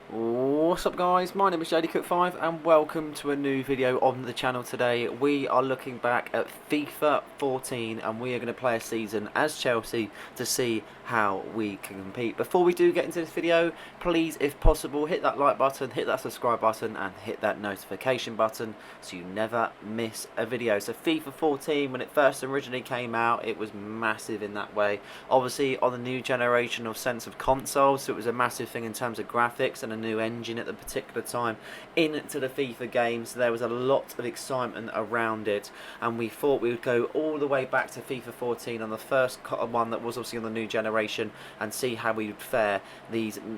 What's up guys, my name is JDCook5 and welcome to a new video on the channel today. We are looking back at FIFA 14 and we are going to play a season as Chelsea to see how we can compete. Before we do get into this video, please if possible hit that like button, hit that subscribe button and hit that notification button so you never miss a video. So FIFA 14, when it first originally came out, it was massive in that way. Obviously on the new generation of sense of consoles, so it was a massive thing in terms of graphics and a new engine at the particular time into the FIFA games. There was a lot of excitement around it and we thought we would go all the way back to FIFA 14 on the first one that was obviously on the new generation and see how we would fare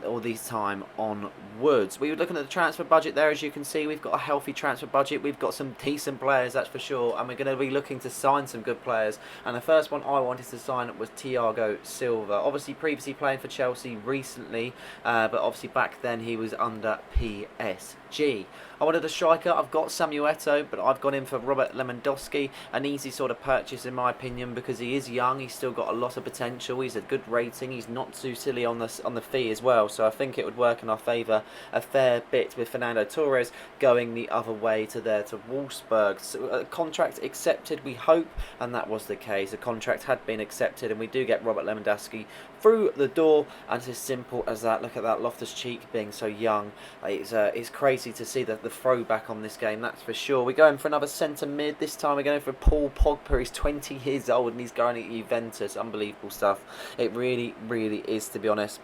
all these time onwards. We were looking at the transfer budget there. As you can see, we've got a healthy transfer budget, we've got some decent players, that's for sure, and we're going to be looking to sign some good players. And the first one I wanted to sign was Thiago Silva, obviously previously playing for Chelsea recently, but obviously back then he was under PSG. I wanted a striker. I've got Samuel Eto'o, but I've gone in for Robert Lewandowski. An easy sort of purchase in my opinion because he is young. He's still got a lot of potential. He's a good rating. He's not too silly on the fee as well. So I think it would work in our favour a fair bit with Fernando Torres going the other way to Wolfsburg. So, contract accepted, we hope, and that was the case. The contract had been accepted, and we do get Robert Lewandowski through the door, and it's as simple as that. Look at that, Loftus-Cheek being so young. It's crazy to see the throwback on this game, that's for sure. We're going for another centre mid. This time we're going for Paul Pogba. He's 20 years old and he's going at Juventus. Unbelievable stuff. It really, really is, to be honest.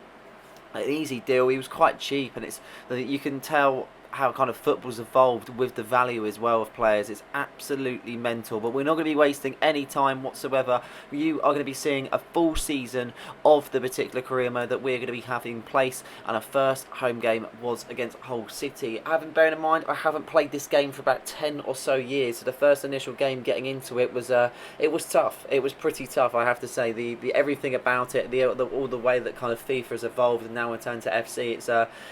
An easy deal. He was quite cheap, and you can tell how kind of football's evolved with the value as well of players. It's absolutely mental, but we're not going to be wasting any time whatsoever. You are going to be seeing a full season of the particular career mode that we're going to be having in place, and our first home game was against Hull City. Bearing in mind I haven't played this game for about 10 or so years, so the first initial game getting into it was tough. It was pretty tough, I have to say. The everything about it, all the way that kind of FIFA has evolved and now returned to FC,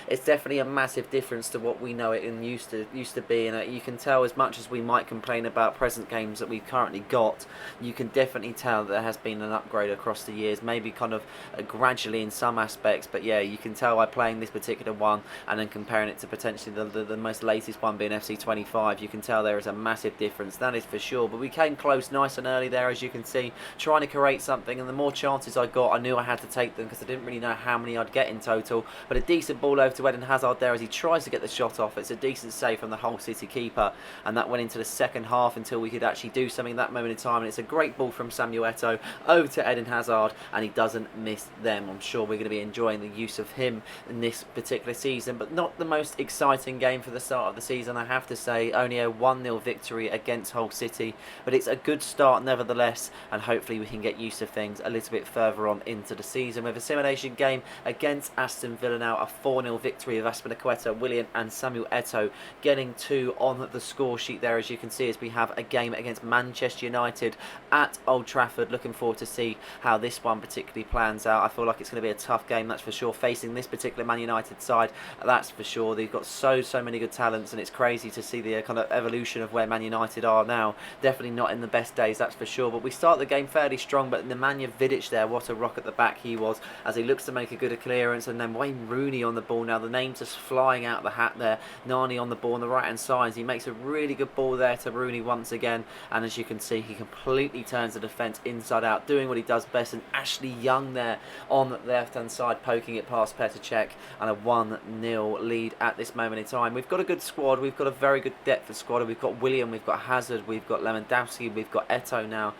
it's definitely a massive difference to what we know it and used to be, and you can tell, as much as we might complain about present games that we've currently got, you can definitely tell that there has been an upgrade across the years, maybe kind of gradually in some aspects, but yeah, you can tell by playing this particular one and then comparing it to potentially the most latest one being FC 25, you can tell there is a massive difference, that is for sure. But we came close nice and early there, as you can see, trying to create something, and the more chances I got, I knew I had to take them because I didn't really know how many I'd get in total. But a decent ball over to Eden Hazard there as he tries to get the shot off. It's a decent save from the Hull City keeper, and that went into the second half until we could actually do something at that moment in time. And it's a great ball from Samuel Eto'o over to Eden Hazard, and he doesn't miss them. I'm sure we're going to be enjoying the use of him in this particular season, but not the most exciting game for the start of the season, I have to say. Only a 1-0 victory against Hull City, but it's a good start nevertheless, and hopefully we can get used to things a little bit further on into the season. With a simulation game against Aston Villa now, a 4-0 victory of Azpilicueta, Willian and Samuel Eto'o getting 2 on the score sheet there, as you can see, as we have a game against Manchester United at Old Trafford. Looking forward to see how this one particularly plans out. I feel like it's going to be a tough game, that's for sure, facing this particular Man United side, that's for sure. They've got so many good talents, and it's crazy to see the kind of evolution of where Man United are now. Definitely not in the best days, that's for sure. But we start the game fairly strong, but Nemanja Vidic there, what a rock at the back he was, as he looks to make a good clearance, and then Wayne Rooney on the ball. Now the names just flying out of the hat there. Nani on the ball on the right hand side. He makes a really good ball there to Rooney once again, and as you can see, he completely turns the defence inside out, doing what he does best. And Ashley Young there on the left hand side, poking it past Petr Cech, and a 1-0 lead at this moment in time. We've got a good squad, we've got a very good depth of squad. We've got William, we've got Hazard, we've got Lewandowski, we've got Eto'o now.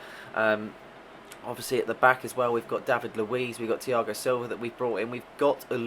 Obviously at the back as well, we've got David Luiz, we've got Thiago Silva that we've brought in. We've got a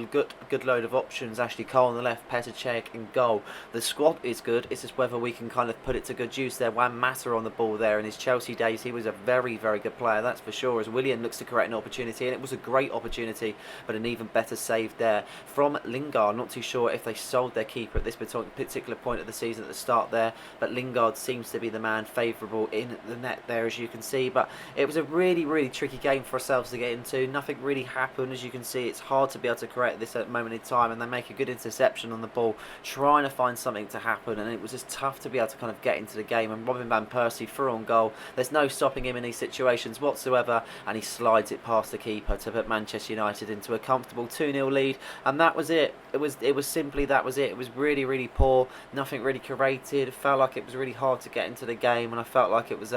good load of options. Ashley Cole on the left, Petr Cech in goal. The squad is good. It's just whether we can kind of put it to good use there. Juan Mata on the ball there. In his Chelsea days, he was a very good player, that's for sure, as Willian looks to create an opportunity, and it was a great opportunity, but an even better save there from Lingard. Not too sure if they sold their keeper at this particular point of the season at the start there, but Lingard seems to be the man favourable in the net there, as you can see. But it was a really really tricky game for ourselves to get into. Nothing really happened. As you can see, it's hard to be able to correct this at the moment in time, and they make a good interception on the ball, trying to find something to happen, and it was just tough to be able to kind of get into the game. And Robin van Persie through on goal. There's no stopping him in these situations whatsoever, and he slides it past the keeper to put Manchester United into a comfortable 2-0 lead, and that was it. It was simply that was it. It was really, really poor. Nothing really created. It felt like it was really hard to get into the game, and I felt like it was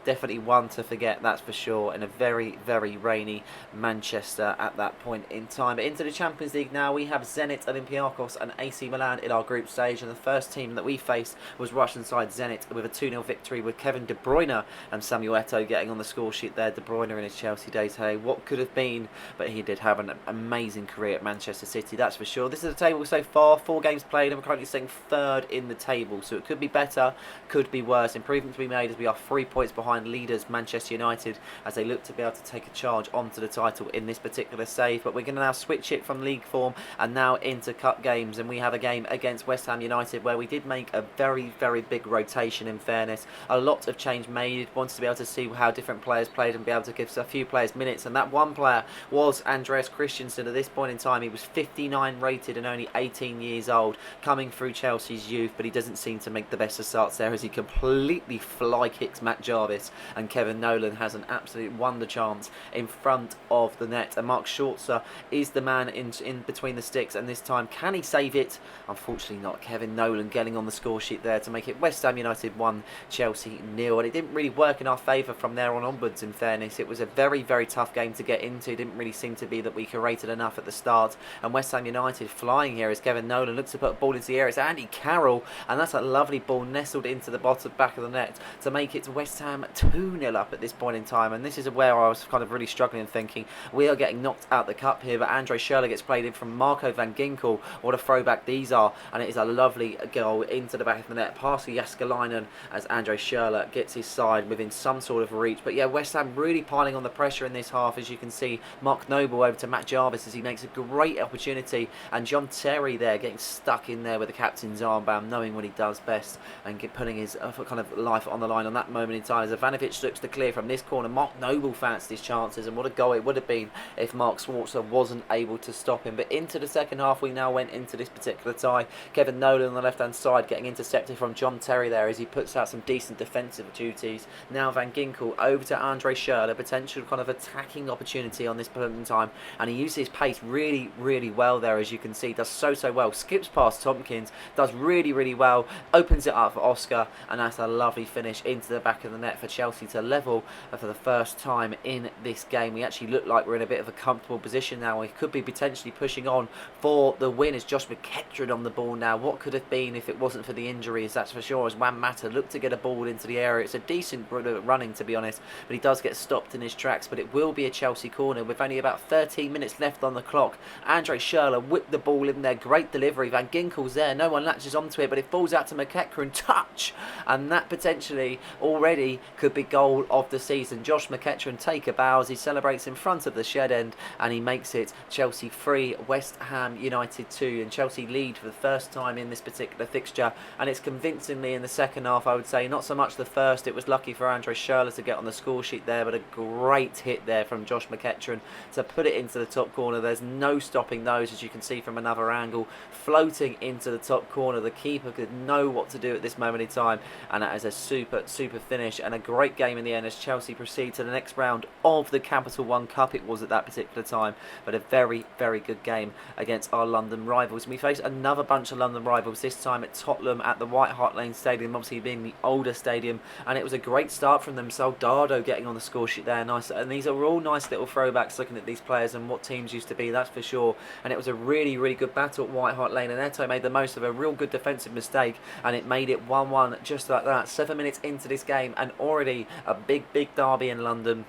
definitely one to forget, that's for sure, in a very, very rainy Manchester at that point in time. But into the Champions League now, we have Zenit, Olympiacos and AC Milan in our group stage, and the first team that we faced was Russian side Zenit with a 2-0 victory with Kevin De Bruyne and Samuel Eto'o getting on the score sheet there. De Bruyne in his Chelsea days, hey, what could have been, but he did have an amazing career at Manchester City, that's for sure. This is the table so far, 4 games played, and we're currently sitting 3rd in the table, so it could be better, could be worse. Improvement to be made as we are 3 points behind leaders Manchester United as they look to be able to take a charge onto the title in this particular save. But we're going to now switch it from league form and now into cup games, and we have a game against West Ham United where we did make a very, very big rotation. In fairness, a lot of change made. Wanted to be able to see how different players played and be able to give a few players minutes, and that one player was Andreas Christensen. At this point in time, he was 59 rated and only 18 years old, coming through Chelsea's youth, but he doesn't seem to make the best of starts there as he completely fly kicks Matt Jarvis, and Kevin Nolan has an absolute wonder chance in front of the net, and Mark Schwarzer is the man in between the sticks, and this time can he save it? Unfortunately not. Kevin Nolan getting on the score sheet there to make it West Ham United 1, Chelsea 0, and it didn't really work in our favour from there on onwards. In fairness, it was a very, very tough game to get into. It didn't really seem to be that we created enough at the start, and West Ham United flying here as Kevin Nolan looks to put a ball into the air. It's Andy Carroll, and that's a lovely ball nestled into the bottom back of the net to make it West Ham 2-0 up at this point in time. And this is where I was kind of really struggling and thinking we are getting knocked out the cup here, but Andre Schürrle gets played in from Marco van Ginkel. What a throwback these are, and it is a lovely goal into the back of the net past Jaskalainen as Andre Schürrle gets his side within some sort of reach. But yeah, West Ham really piling on the pressure in this half. As you can see, Mark Noble over to Matt Jarvis as he makes a great opportunity, and John Terry there getting stuck in there with the captain's armband, knowing what he does best and putting his kind of life on the line on that moment in time as Ivanovic looks to clear from this corner. Mark Noble fancied his chances, and what a goal it would have been if Mark Schwarzer wasn't able to stop him. But into the second half we now went into this particular tie. Kevin Nolan on the left hand side getting intercepted from John Terry there as he puts out some decent defensive duties. Now Van Ginkel over to Andre Schürrle, potential kind of attacking opportunity on this point in time, and he uses his pace really, really well there. As you can see, does so well, skips past Tompkins, does really, really well, opens it up for Oscar, and that's a lovely finish into the back of the net for Chelsea to level for the first time in this game. We actually look like we're in a bit of a comfortable position now. We could be potentially pushing on for the win as Josh McEachran on the ball now. What could have been if it wasn't for the injuries, that's for sure, as Juan Mata looked to get a ball into the area. It's a decent running, to be honest, but he does get stopped in his tracks. But it will be a Chelsea corner with only about 13 minutes left on the clock. Andre Schürrle whipped the ball in there, great delivery. Van Ginkel's there, no one latches onto it, but it falls out to McEachran, touch, and that potentially already could be goal of the season. Josh McEachran take a bow as he celebrates in front of the shed end, and he makes it Chelsea 3, West Ham United 2, and Chelsea lead for the first time in this particular fixture, and it's convincingly in the second half, I would say. Not so much the first. It was lucky for Andre Schürrle to get on the score sheet there, but a great hit there from Josh McEachran to put it into the top corner. There's no stopping those, as you can see from another angle, floating into the top corner. The keeper could know what to do at this moment in time, and that is a super finish and a great game in the end as Chelsea proceed to the next round of the Capital One Cup. It was at that particular time, but a very good game against our London rivals. And we face another bunch of London rivals, this time at Tottenham at the White Hart Lane Stadium, obviously being the older stadium, and it was a great start from them. Soldado getting on the score sheet there, nice, and these are all nice little throwbacks looking at these players and what teams used to be, that's for sure. And it was a really good battle at White Hart Lane, and Eto'o made the most of a real good defensive mistake, and it made it 1-1 just like that. 7 minutes into this game, and already a big derby in London.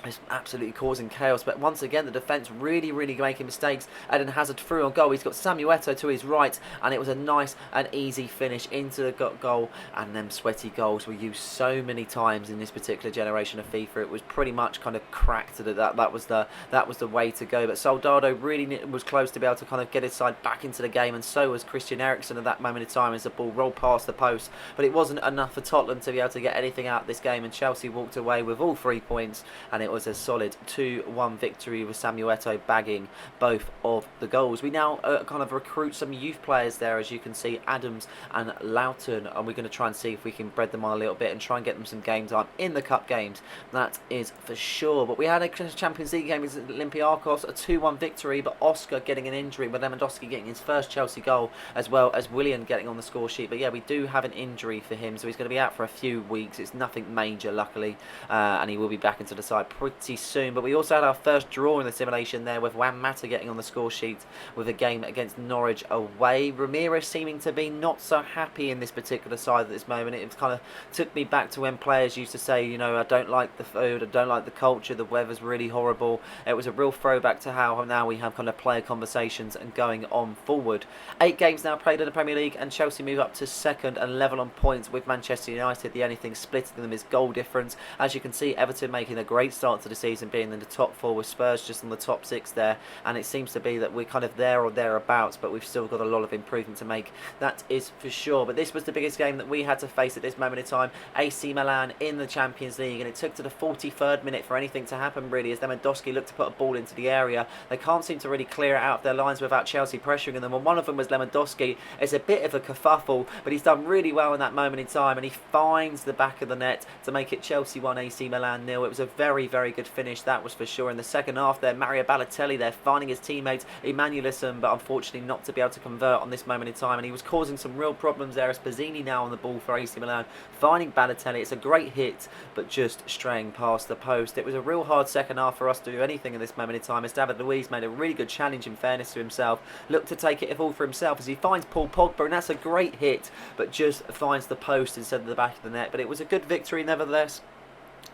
It's absolutely causing chaos, but once again the defence really making mistakes. Eden Hazard through on goal, he's got Samuel Eto'o to his right, and it was a nice and easy finish into the goal. And them sweaty goals were used so many times in this particular generation of FIFA. It was pretty much kind of cracked that was the way to go. But Soldado really was close to be able to kind of get his side back into the game, and so was Christian Eriksen at that moment in time as the ball rolled past the post. But it wasn't enough for Tottenham to be able to get anything out of this game, and Chelsea walked away with all 3 points, and it it was a solid 2-1 victory with Samuel Eto'o bagging both of the goals. We now kind of recruit some youth players there, as you can see, Adams and Loughton, and we're going to try and see if we can bread them on a little bit and try and get them some game time in the cup games. That is for sure. But we had a Champions League game with Olympiacos, a 2-1 victory, but Oscar getting an injury, with Lewandowski getting his first Chelsea goal, as well as Willian getting on the score sheet. But yeah, we do have an injury for him, so he's going to be out for a few weeks. It's nothing major, luckily, and he will be back into the side pretty soon. But we also had our first draw in the simulation there, with Juan Mata getting on the score sheet with a game against Norwich away. Ramirez seeming to be not so happy in this particular side at this moment. It kind of took me back to when players used to say, you know, I don't like the food, I don't like the culture, the weather's really horrible. It was a real throwback to how now we have kind of player conversations and going on forward. 8 games now played in the Premier League, and Chelsea move up to second and level on points with Manchester United. The only thing splitting them is goal difference. As you can see, Everton making a great start to the season, being in the top 4, with Spurs just on the top 6 there, and it seems to be that we're kind of there or thereabouts, but we've still got a lot of improvement to make, that is for sure. But this was the biggest game that we had to face at this moment in time. AC Milan in the Champions League, and it took to the 43rd minute for anything to happen, really, as Lewandowski looked to put a ball into the area. They can't seem to really clear it out of their lines without Chelsea pressuring them, and one of them was Lewandowski. It's a bit of a kerfuffle, but he's done really well in that moment in time, and he finds the back of the net to make it Chelsea 1, AC Milan 0. It was a very, very good finish, that was for sure. In the second half there, Mario Balotelli there finding his teammate Emmanuelson, but unfortunately not to be able to convert on this moment in time, and he was causing some real problems there, as Pazzini now on the ball for AC Milan, finding Balotelli. It's a great hit, but just straying past the post. It was a real hard second half for us to do anything in this moment in time, as David Luiz made a really good challenge, in fairness to himself, looked to take it all for himself as he finds Paul Pogba, and that's a great hit, but just finds the post instead of the back of the net. But it was a good victory nevertheless.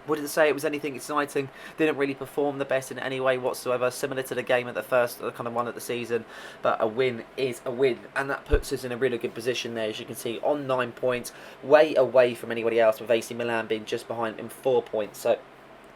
Wouldn't say it was anything exciting, didn't really perform the best in any way whatsoever, similar to the game at the first kind of one of the season, but a win is a win, and that puts us in a really good position there, as you can see, on 9 points, way away from anybody else, with AC Milan being just behind in 4 points. So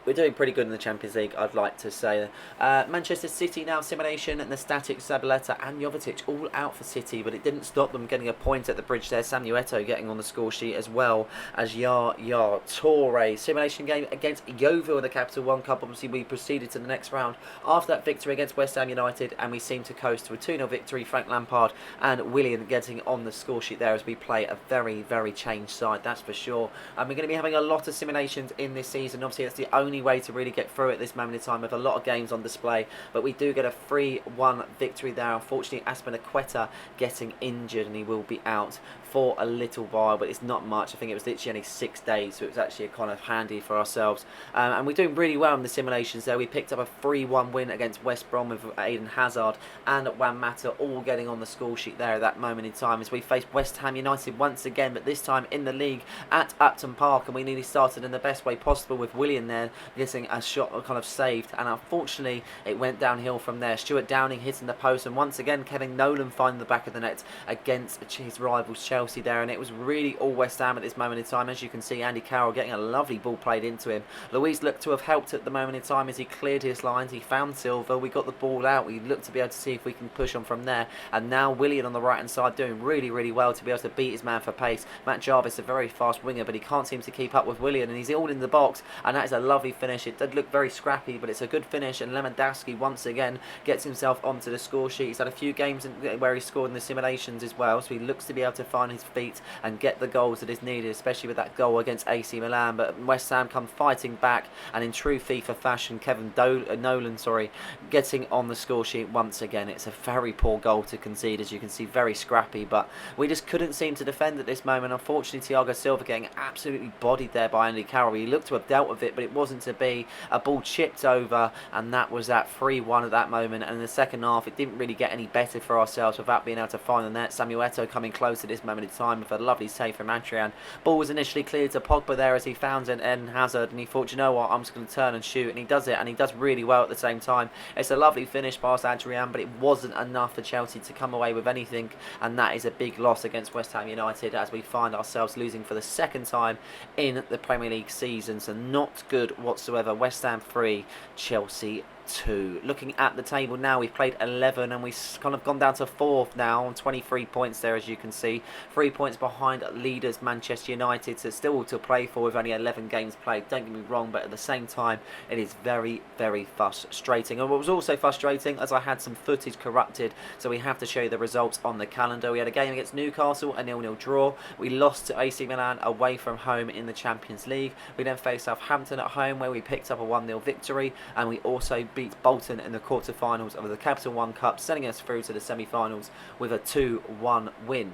we're doing pretty good in the Champions League, I'd like to say. Manchester City now simulation, and the static Zabaleta and Jovetic all out for City, but it didn't stop them getting a point at the bridge there. Samuel Eto'o getting on the score sheet, as well as Yaya Toure. Simulation game against Yeovil in the Capital One Cup. Obviously, we proceeded to the next round after that victory against West Ham United, and we seem to coast to a 2-0 victory. Frank Lampard and Willian getting on the score sheet there, as we play a very, very changed side, that's for sure. And we're going to be having a lot of simulations in this season. Obviously, it's the only way to really get through at this moment in time, with a lot of games on display, but we do get a 3-1 victory there. Unfortunately, Aspinaqueta getting injured, and he will be out for a little while, but it's not much. I think it was literally only 6 days, so it was actually kind of handy for ourselves. And we're doing really well in the simulations there. We picked up a 3-1 win against West Brom with Eden Hazard and Juan Mata all getting on the score sheet there at that moment in time, as we faced West Ham United once again, but this time in the league at Upton Park, and we nearly started in the best way possible, with Willian there getting a shot kind of saved, and unfortunately it went downhill from there. Stuart Downing hitting the post, and once again Kevin Nolan finding the back of the net against his rivals Chelsea there, and it was really all West Ham at this moment in time. As you can see, Andy Carroll getting a lovely ball played into him. Luiz looked to have helped at the moment in time as he cleared his lines. He found Silva, we got the ball out, we looked to be able to see if we can push on from there, and now Willian on the right hand side doing really, really well to be able to beat his man for pace. Matt Jarvis, a very fast winger, but he can't seem to keep up with Willian, and he's all in the box, and that is a lovely finish. It did look very scrappy, but it's a good finish, and Lewandowski once again gets himself onto the score sheet. He's had a few games where he scored in the simulations as well, so he looks to be able to find his feet and get the goals that is needed, especially with that goal against AC Milan. But West Ham come fighting back, and in true FIFA fashion, Kevin Nolan getting on the score sheet once again. It's a very poor goal to concede, as you can see, very scrappy, but we just couldn't seem to defend at this moment. Unfortunately, Thiago Silva getting absolutely bodied there by Andy Carroll. He looked to have dealt with it, but it wasn't to be. A ball chipped over, and that was that 3-1 at that moment. And in the second half, it didn't really get any better for ourselves without being able to find the net. Samuel Eto'o coming close at this moment in time with a lovely save from Adrian. Ball was initially cleared to Pogba there as he found an Eden Hazard, and he thought, you know what, I'm just going to turn and shoot, and he does it, and he does really well at the same time. It's a lovely finish past Adrian, but it wasn't enough for Chelsea to come away with anything, and that is a big loss against West Ham United, as we find ourselves losing for the second time in the Premier League season. So not good whatsoever. West Ham 3, Chelsea 2. Looking at the table now, we've played 11 and we've kind of gone down to 4th now on 23 points there, as you can see. 3 points behind leaders Manchester United, so still to play for with only 11 games played. Don't get me wrong, but at the same time, it is very, very frustrating. And what was also frustrating, as I had some footage corrupted, so we have to show you the results on the calendar. We had a game against Newcastle, a 0-0 draw. We lost to AC Milan away from home in the Champions League. We then faced Southampton at home, where we picked up a 1-0 victory, and we also beat Bolton in the quarter-finals of the Capital One Cup, sending us through to the semi-finals with a 2-1 win.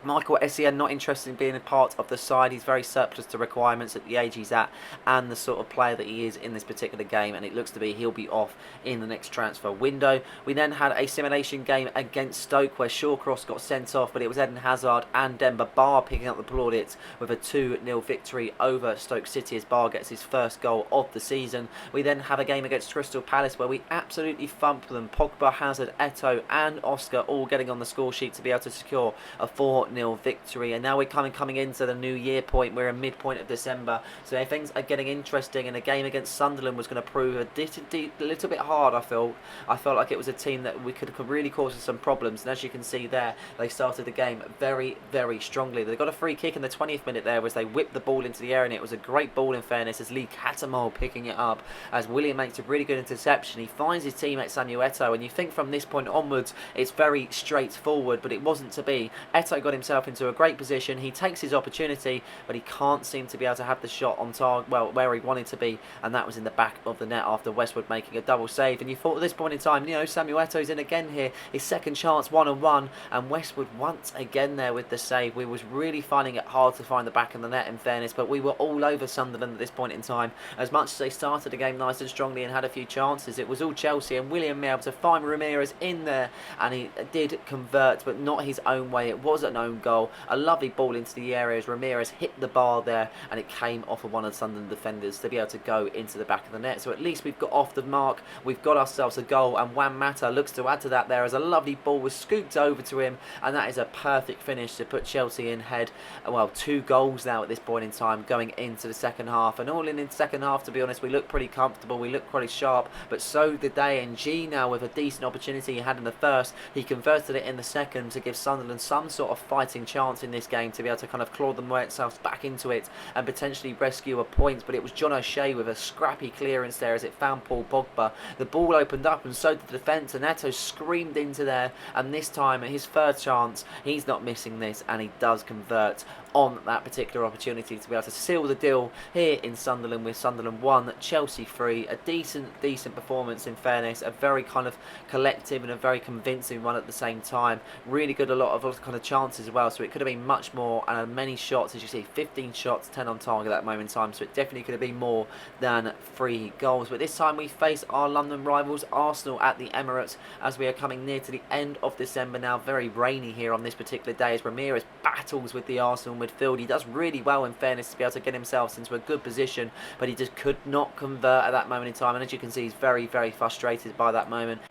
Michael Essien not interested in being a part of the side. He's very surplus to requirements at the age he's at and the sort of player that he is in this particular game, and it looks to be he'll be off in the next transfer window. We then had a simulation game against Stoke where Shawcross got sent off, but it was Eden Hazard and Demba Ba picking up the plaudits with a 2-0 victory over Stoke City as Ba gets his first goal of the season. We then have a game against Crystal Palace where we absolutely thumped them. Pogba, Hazard, Eto'o and Oscar all getting on the score sheet to be able to secure a 4-0 victory. And now we're coming into the new year point. We're in midpoint of December, so things are getting interesting, and a game against Sunderland was going to prove a little bit hard. I felt like it was a team that we could really cause us some problems, and as you can see there, they started the game very, very strongly. They got a free kick in the 20th minute there as they whipped the ball into the air, and it was a great ball in fairness as Lee Catamol picking it up as William makes a really good interception. He finds his teammate Samuel Eto'o, and you think from this point onwards it's very straightforward, but it wasn't to be. Eto'o got himself into a great position. He takes his opportunity, but he can't seem to be able to have the shot on target, well, where he wanted to be, and that was in the back of the net after Westwood making a double save. And you thought at this point in time, you know, Samuel Eto'o's in again here, his second chance, 1-on-1, and Westwood once again there with the save. We was really finding it hard to find the back of the net in fairness, but we were all over Sunderland at this point in time. As much as they started the game nice and strongly and had a few chances, it was all Chelsea, and William able to find Ramirez in there, and he did convert, but not his own way. It was an own goal. A lovely ball into the area as Ramirez hit the bar there, and it came off of one of the Sunderland defenders to be able to go into the back of the net. So at least we've got off the mark, we've got ourselves a goal, and Juan Mata looks to add to that there as a lovely ball was scooped over to him, and that is a perfect finish to put Chelsea in head. Well, 2 goals now at this point in time going into the second half, and all in the second half, to be honest, we look pretty comfortable, we look pretty sharp, but so did they. And G now with a decent opportunity he had in the first, he converted it in the second to give Sunderland some sort of fighting chance in this game to be able to kind of claw themselves back into it and potentially rescue a point. But it was John O'Shea with a scrappy clearance there as it found Paul Pogba. The ball opened up and so did the defence, and Eto'o screamed into there, and this time at his third chance he's not missing this, and he does convert on that particular opportunity to be able to seal the deal here in Sunderland, with Sunderland 1, Chelsea 3. A decent performance in fairness, a very kind of collective and a very convincing one at the same time. Really good, a lot of kind of chances as well, so it could have been much more, and many shots, as you see, 15 shots, 10 on target at that moment in time, so it definitely could have been more than 3 goals. But this time we face our London rivals Arsenal at the Emirates as we are coming near to the end of December now. Very rainy here on this particular day as Ramirez battles with the Arsenal midfield. He does really well in fairness to be able to get himself into a good position, but he just could not convert at that moment in time, and as you can see he's very, very frustrated by that moment.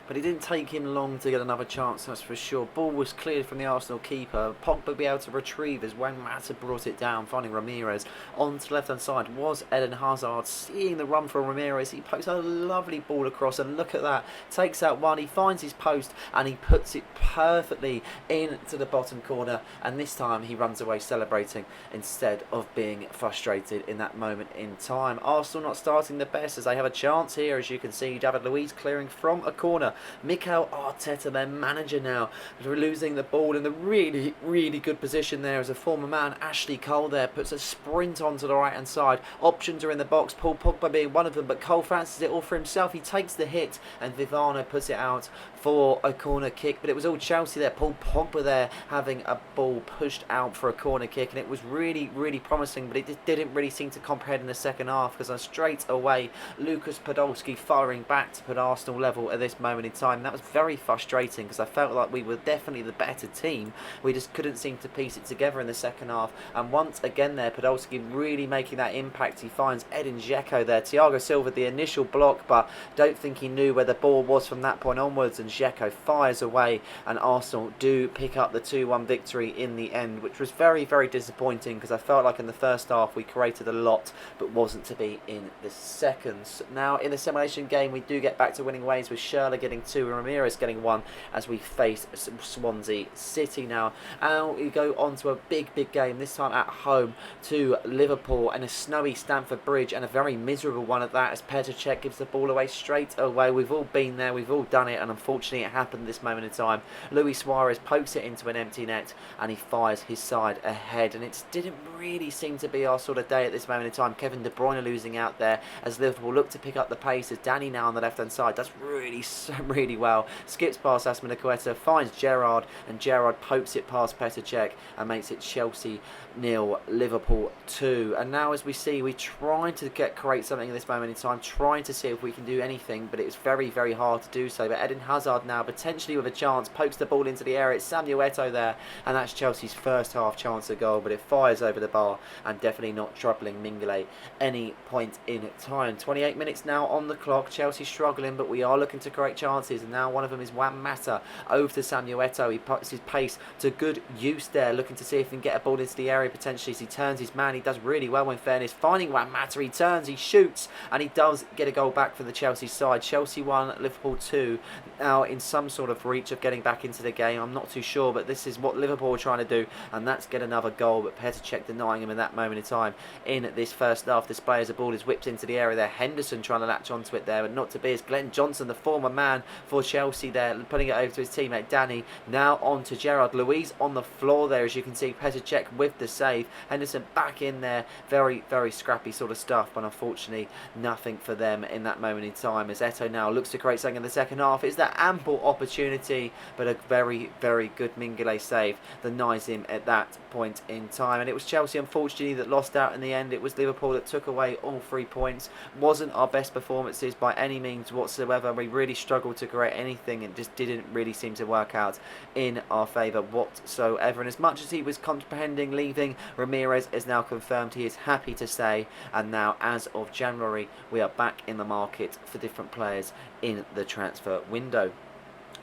But it didn't take him long to get another chance, that's for sure. Ball was cleared from the Arsenal keeper. Pogba be able to retrieve as Juan Mata brought it down, finding Ramirez. On to the left-hand side was Eden Hazard. Seeing the run from Ramirez, he pokes a lovely ball across, and look at that. Takes out one, he finds his post, and he puts it perfectly into the bottom corner. And this time he runs away celebrating instead of being frustrated in that moment in time. Arsenal not starting the best as they have a chance here, as you can see. David Luiz clearing from a corner. Mikel Arteta, their manager now, losing the ball in the really, really good position there as a former man. Ashley Cole there puts a sprint onto the right hand side. Options are in the box, Paul Pogba being one of them, but Cole fancies it all for himself. He takes the hit and Vivano puts it out for a corner kick, but it was all Chelsea there. Paul Pogba there having a ball pushed out for a corner kick, and it was really, really promising, but it just didn't really seem to comprehend in the second half, because straight away Lucas Podolski firing back to put Arsenal level at this moment moment in time. And that was very frustrating because I felt like we were definitely the better team. We just couldn't seem to piece it together in the second half. And once again there, Podolski really making that impact. He finds Edin Dzeko there. Thiago Silva the initial block, but don't think he knew where the ball was from that point onwards. And Dzeko fires away, and Arsenal do pick up the 2-1 victory in the end, which was very, very disappointing because I felt like in the first half we created a lot, but wasn't to be in the seconds. Now, in the simulation game, we do get back to winning ways with Schürrle getting 2 and Ramirez getting 1 as we face Swansea City now. And we go on to a big game, this time at home to Liverpool, and a snowy Stamford Bridge, and a very miserable one at that, as Petr Cech gives the ball away straight away. We've all been there, we've all done it, and unfortunately it happened at this moment in time. Luis Suarez pokes it into an empty net, and he fires his side ahead, and it didn't really seem to be our sort of day at this moment in time. Kevin De Bruyne losing out there as Liverpool look to pick up the pace, as Danny now on the left hand side does really well, skips past Azpilicueta, finds Gerrard, and Gerrard pokes it past Petr Cech and makes it Chelsea 0, Liverpool 2. And now, as we see, we're trying to create something in this moment in time, trying to see if we can do anything, but it's very hard to do so. But Eden Hazard now potentially with a chance, pokes the ball into the area. It's Samuel Eto'o there, and that's Chelsea's first half chance of goal, but it fires over the bar and definitely not troubling Mignolet any point in time. 28 minutes now on the clock. Chelsea struggling, but we are looking to create chances, and now one of them is Juan Mata over to Samuel Eto'o. He puts his pace to good use there, looking to see if he can get a ball into the area potentially as he turns his man. He does really well in fairness, finding Juan Mata. He turns, he shoots, and he does get a goal back for the Chelsea side. Chelsea 1, Liverpool 2. Now in some sort of reach of getting back into the game, I'm not too sure, but this is what Liverpool are trying to do, and that's get another goal. But Petr Cech denying him in that moment in time in this first half display as the ball is whipped into the area there. Henderson trying to latch onto it there, but not to be, as Glenn Johnson, the former man for Chelsea there, putting it over to his teammate Danny. Now on to Gerrard. Louise on the floor there, as you can see. Petr Cech with the save. Henderson back in there. Very scrappy sort of stuff, but unfortunately nothing for them in that moment in time, as Eto'o now looks to create something in the second half. Is that ample opportunity, but a very good Mignolet save denies him at that point in time. And it was Chelsea, unfortunately, that lost out in the end. It was Liverpool that took away all 3 points. Wasn't our best performances by any means whatsoever. We really struggled to create anything. It just didn't really seem to work out in our favour whatsoever. And as much as he was comprehending leaving, Ramirez is now confirmed he is happy to stay. And now, as of January, we are back in the market for different players in the transfer window.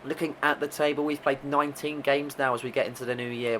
Looking at the table, we've played 19 games now as we get into the new year.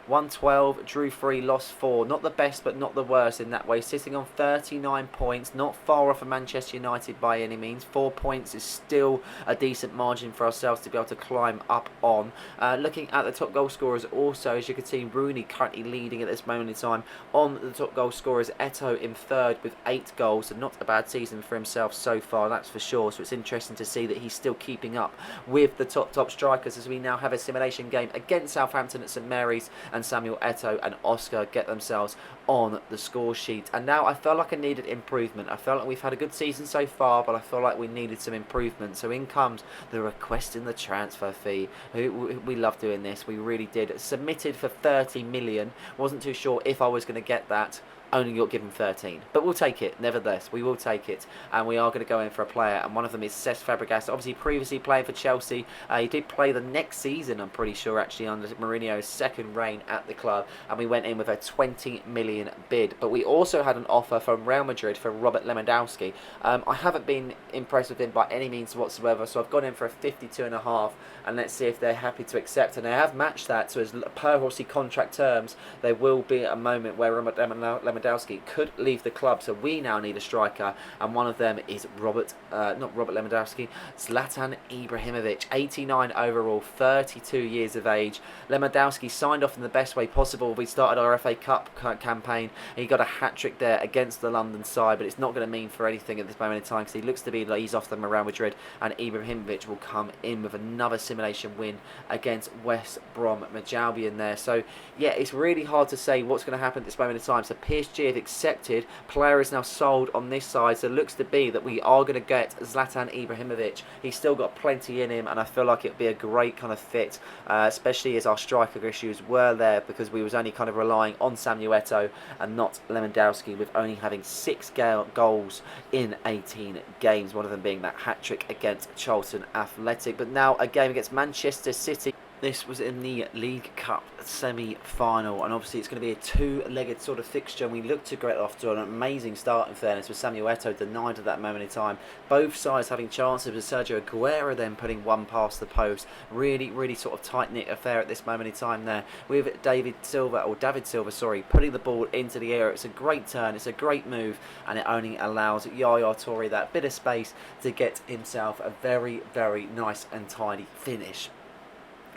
1-12, drew 3, lost 4. Not the best, but not the worst in that way. Sitting on 39 points, not far off of Manchester United by any means. 4 points is still a decent margin for ourselves to be able to climb up on. Looking at the top goal scorers also, as you can see, Rooney currently leading at this moment in time on the top goal scorers. Eto'o in third with 8 goals, so not a bad season for himself so far, that's for sure. So it's interesting to see that he's still keeping up with the top strikers, as we now have a simulation game against Southampton at St Mary's, and Samuel Eto'o and Oscar get themselves on the score sheet. And now I felt like I needed improvement. I felt like we've had a good season so far, but I felt like we needed some improvement. So in comes the request in the transfer fee. We love doing this, we really did. Submitted for 30 million. Wasn't too sure if I was going to get that. Only got given 13, but we'll take it nevertheless. We will take it, and we are going to go in for a player, and one of them is Cesc Fabregas. Obviously previously played for Chelsea. He did play the next season, I'm pretty sure, actually, under Mourinho's second reign at the club, and we went in with a 20 million bid. But we also had an offer from Real Madrid for Robert Lewandowski. I haven't been impressed with him by any means whatsoever, so I've gone in for a 52.5, and let's see if they're happy to accept. And they have matched that, so as per obviously contract terms, there will be a moment where Robert Lewandowski could leave the club, so we now need a striker, and one of them is not Robert Lewandowski, Zlatan Ibrahimovic, 89 overall, 32 years of age. Lewandowski signed off in the best way possible. We started our FA Cup campaign, and he got a hat-trick there against the London side, but it's not going to mean for anything at this moment in time, because he looks to be like he's off them around Madrid, and Ibrahimovic will come in with another simulation win against West Brom Albion there. So yeah, it's really hard to say what's going to happen at this moment in time. So PSG PSG have accepted. Player is now sold on this side, so it looks to be that we are going to get Zlatan Ibrahimovic. He's still got plenty in him, and I feel like it'd be a great kind of fit, especially as our striker issues were there, because we was only kind of relying on Samuel Eto'o and not Lewandowski, with only having 6 goals in 18 games, one of them being that hat-trick against Charlton Athletic. But now a game against Manchester City. This was in the League Cup semi-final, and obviously it's going to be a two-legged sort of fixture, and we look to get off to an amazing start, in fairness, with Samuel Eto'o denied at that moment in time. Both sides having chances, with Sergio Aguero then putting one past the post. Really sort of tight-knit affair at this moment in time there, with David Silva, putting the ball into the air. It's a great turn, it's a great move, and it only allows Yaya Toure that bit of space to get himself a very nice and tidy finish.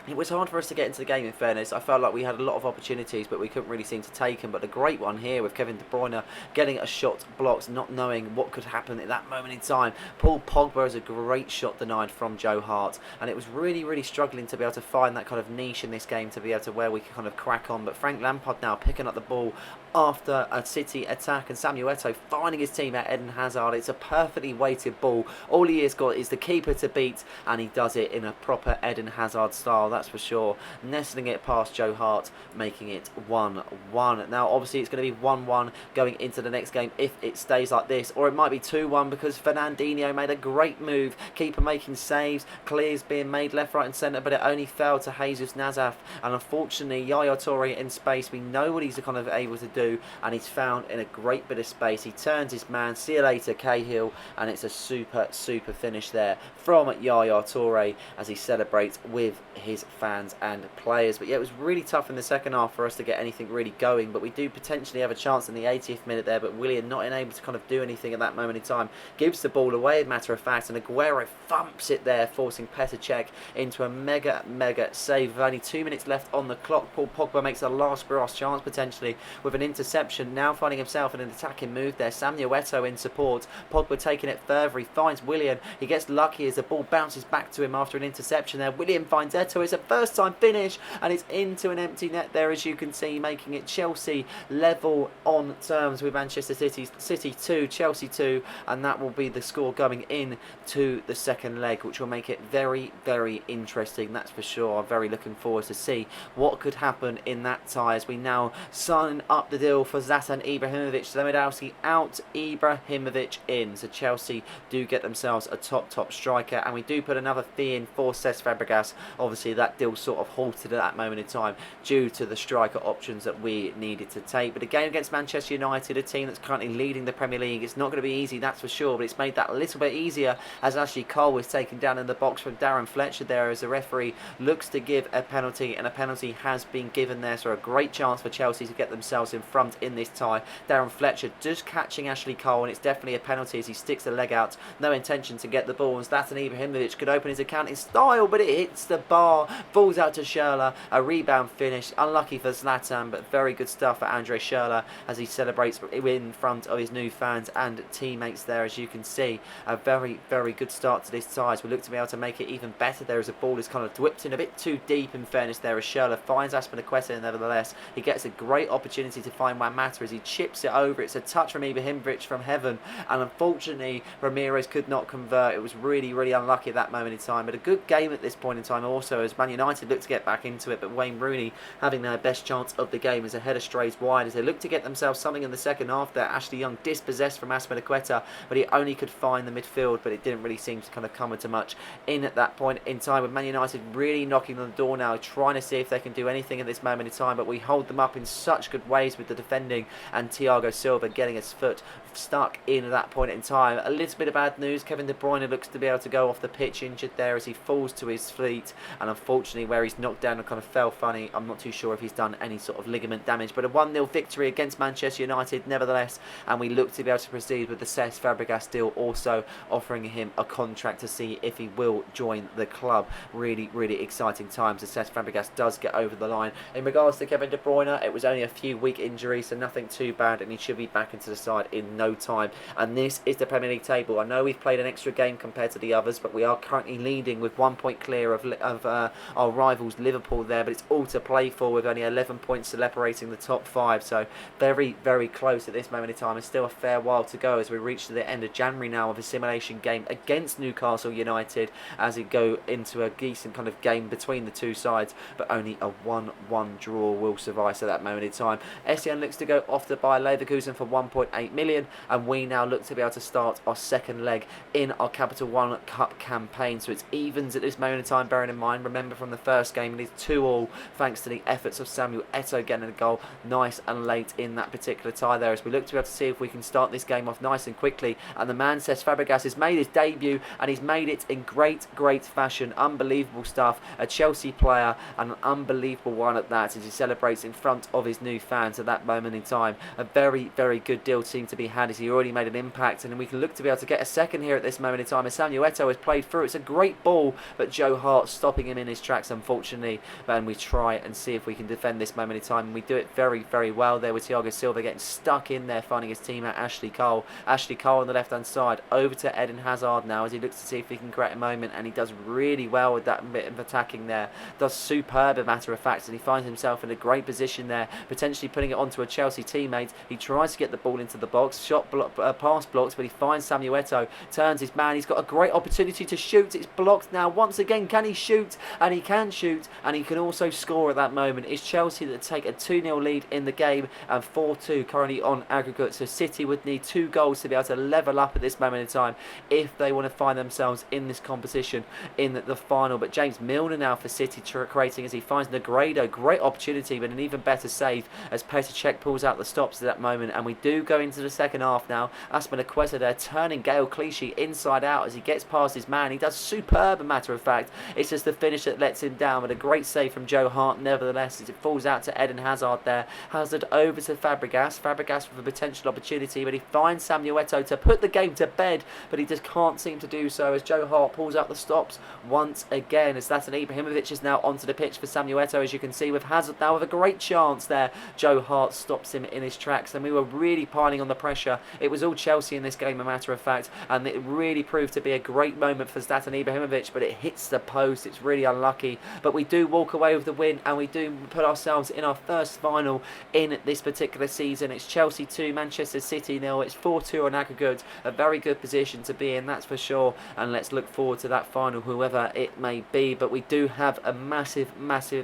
It was hard for us to get into the game, in fairness. I felt like we had a lot of opportunities, but we couldn't really seem to take them. But a great one here with Kevin De Bruyne getting a shot blocked, not knowing what could happen at that moment in time. Paul Pogba has a great shot denied from Joe Hart, and it was really struggling to be able to find that kind of niche in this game to be able to where we could kind of crack on. But Frank Lampard now picking up the ball after a City attack, and Samuel Eto'o finding his teammate Eden Hazard. It's a perfectly weighted ball. All he has got is the keeper to beat, and he does it in a proper Eden Hazard style, that's for sure. Nestling it past Joe Hart, making it 1-1. Now obviously it's going to be 1-1 going into the next game if it stays like this, or it might be 2-1 because Fernandinho made a great move, keeper making saves, clears being made left, right and centre, but it only fell to Jesus Nazaf, and unfortunately Yaya Toure in space. We know what he's kind of able to do, and he's found in a great bit of space. He turns his man, see you later Cahill, and it's a super finish there from Yaya Toure as he celebrates with his fans and players. But yeah, it was really tough in the second half for us to get anything really going, but we do potentially have a chance in the 80th minute there, but Willian not able to kind of do anything at that moment in time, gives the ball away, matter of fact, and Aguero thumps it there, forcing Petr Cech into a mega save with only 2 minutes left on the clock. Paul Pogba makes a last grass chance potentially with an interception, now finding himself in an attacking move there. Samuel Eto'o in support, Pogba taking it further, he finds Willian, he gets lucky as the ball bounces back to him after an interception there. Willian finds Eto'o, it's a first time finish, and it's into an empty net there, as you can see, making it Chelsea level on terms with Manchester City 2, Chelsea 2, and that will be the score going in to the second leg, which will make it very interesting, that's for sure. I'm very looking forward to see what could happen in that tie as we now sign up the deal for Zlatan Ibrahimovic. Lewandowski out, Ibrahimovic in, so Chelsea do get themselves a top striker, and we do put another fee in for Cesc Fabregas. Obviously that deal sort of halted at that moment in time due to the striker options that we needed to take. But a game against Manchester United, a team that's currently leading the Premier League, it's not going to be easy, that's for sure, but it's made that a little bit easier as Ashley Cole was taken down in the box from Darren Fletcher there as the referee looks to give a penalty, and a penalty has been given there, so a great chance for Chelsea to get themselves in front in this tie. Darren Fletcher just catching Ashley Cole, and it's definitely a penalty as he sticks the leg out, no intention to get the ball, and Zlatan Ibrahimovic could open his account in style, but it hits the bar, falls out to Schürrle, a rebound finish, unlucky for Zlatan, but very good stuff for Andre Schürrle as he celebrates in front of his new fans and teammates there. As you can see, a very good start to this tie, as we look to be able to make it even better there as the ball is kind of whipped in a bit too deep, in fairness there, as Schürrle finds Aspinaqueta. Nevertheless, he gets a great opportunity to find Juan Mata as he chips it over. It's a touch from Ibrahimovic from heaven, and unfortunately Ramirez could not convert. It was really unlucky at that moment in time, but a good game at this point in time also, as Man United look to get back into it, but Wayne Rooney having their best chance of the game as a header strays wide as they look to get themselves something in the second half there. Ashley Young dispossessed from Aspinaqueta, but he only could find the midfield, but it didn't really seem to kind of come into much in at that point in time, with Man United really knocking on the door now, trying to see if they can do anything at this moment in time, but we hold them up in such good ways with the defending, and Thiago Silva getting his foot stuck in at that point in time. A little bit of bad news, Kevin De Bruyne looks to be able to go off the pitch injured there as he falls to his feet, and unfortunately where he's knocked down and kind of fell funny, I'm not too sure if he's done any sort of ligament damage, but a 1-0 victory against Manchester United nevertheless, and we look to be able to proceed with the Cesc Fabregas deal, also offering him a contract to see if he will join the club. Really exciting times as Cesc Fabregas does get over the line. In regards to Kevin De Bruyne, it was only a few weeks injury, so nothing too bad, and he should be back into the side in no time. And this is the Premier League table. I know we've played an extra game compared to the others, but we are currently leading with 1 point clear of our rivals Liverpool there, but it's all to play for with only 11 points separating the top 5, so very, very close at this moment in time. It's still a fair while to go as we reach to the end of January now of a simulation game against Newcastle United, as it go into a decent kind of game between the two sides, but only a 1-1 draw will suffice at that moment in time. SCN looks to go off to buy Leverkusen for 1.8 million, and we now look to be able to start our second leg in our Capital One Cup campaign. So it's evens at this moment in time, bearing in mind, remember from the first game, it is 2-2 thanks to the efforts of Samuel Eto'o getting a goal nice and late in that particular tie there, as we look to be able to see if we can start this game off nice and quickly. And the man says Fabregas has made his debut, and he's made it in great fashion. Unbelievable stuff. A Chelsea player, and an unbelievable one at that, as he celebrates in front of his new fans at that moment in time. A very good deal seemed to be had, as he already made an impact, and we can look to be able to get a second here at this moment in time as Samuel Eto'o has played through. It's a great ball, but Joe Hart stopping him in his tracks, unfortunately. And we try and see if we can defend this moment in time, and we do it very well there with Thiago Silva getting stuck in there, finding his teammate Ashley Cole. Ashley Cole on the left hand side, over to Eden Hazard now as he looks to see if he can create a moment, and he does really well with that bit of attacking there. Does superb, a matter of fact, and he finds himself in a great position there, potentially putting it onto a Chelsea teammate. He tries to get the ball into the box, pass blocked, but he finds Samuel Eto'o, turns his man. He's got a great opportunity to shoot. It's blocked now once again. Can he shoot? And he can shoot, and he can also score at that moment. It's Chelsea that take a 2-0 lead in the game, and 4-2 currently on aggregate. So City would need 2 goals to be able to level up at this moment in time if they want to find themselves in this competition in the final. But James Milner now for City creating as he finds Negredo. Great opportunity, but an even better save as Petr Cech pulls out the stops at that moment. And we do go into the second half now. Aspilicueta there turning Gael Clichy inside out as he gets past his man. He does superb, a matter of fact. It's just the finish that lets him down, but a great save from Joe Hart nevertheless as it falls out to Eden Hazard there. Hazard over to Fabregas. Fabregas with a potential opportunity, but he finds Samuel Eto'o to put the game to bed, but he just can't seem to do so as Joe Hart pulls out the stops once again, as Zlatan Ibrahimovic is now onto the pitch for Samuel Eto'o, as you can see, with Hazard now with a great chance there. Joe Hart stops him in his tracks, and we were really piling on the pressure. It was all Chelsea in this game, a matter of fact, and it really proved to be a great moment for Zlatan Ibrahimovic, but it hits the post. It's really unlucky, but we do walk away with the win, and we do put ourselves in our first final in this particular season. It's Chelsea 2, Manchester City 0. It's 4-2 on aggregate. A very good position to be in, that's for sure, and let's look forward to that final, whoever it may be. But we do have a massive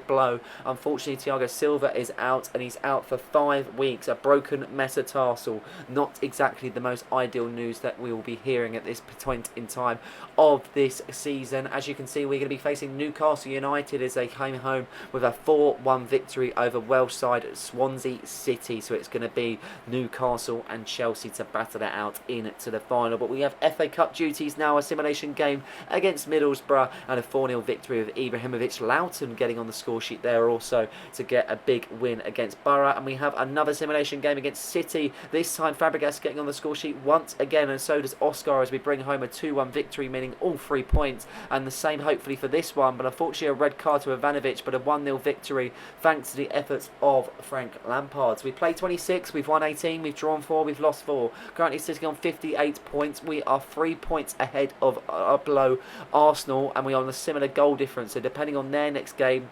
blow. Unfortunately, Thiago Silva is out, and he's out for 5 weeks. A broken metatarsal. Not exactly the most ideal news that we will be hearing at this point in time of this season. As you can see, we're going to be facing Newcastle United as they came home with a 4-1 victory over Welsh side Swansea City. So it's going to be Newcastle and Chelsea to battle it out into the final. But we have FA Cup duties now, a simulation game against Middlesbrough, and a 4-0 victory with Ibrahimovic. Loughton getting on the score sheet there also to get a big win against Borough. And we have another simulation game against City, this time Fabregas getting on the score sheet once again, and so does Oscar, as we bring home a 2-1 victory, meaning all 3 points, and the same hopefully for this one. But unfortunately a red card to Ivanovic, but a 1-0 victory thanks to the efforts of Frank Lampard. So we played 26, we've won 18, we've drawn 4, we've lost 4, currently sitting on 58 points. We are 3 points ahead of below Arsenal, and we are on a similar goal difference, so depending on their next game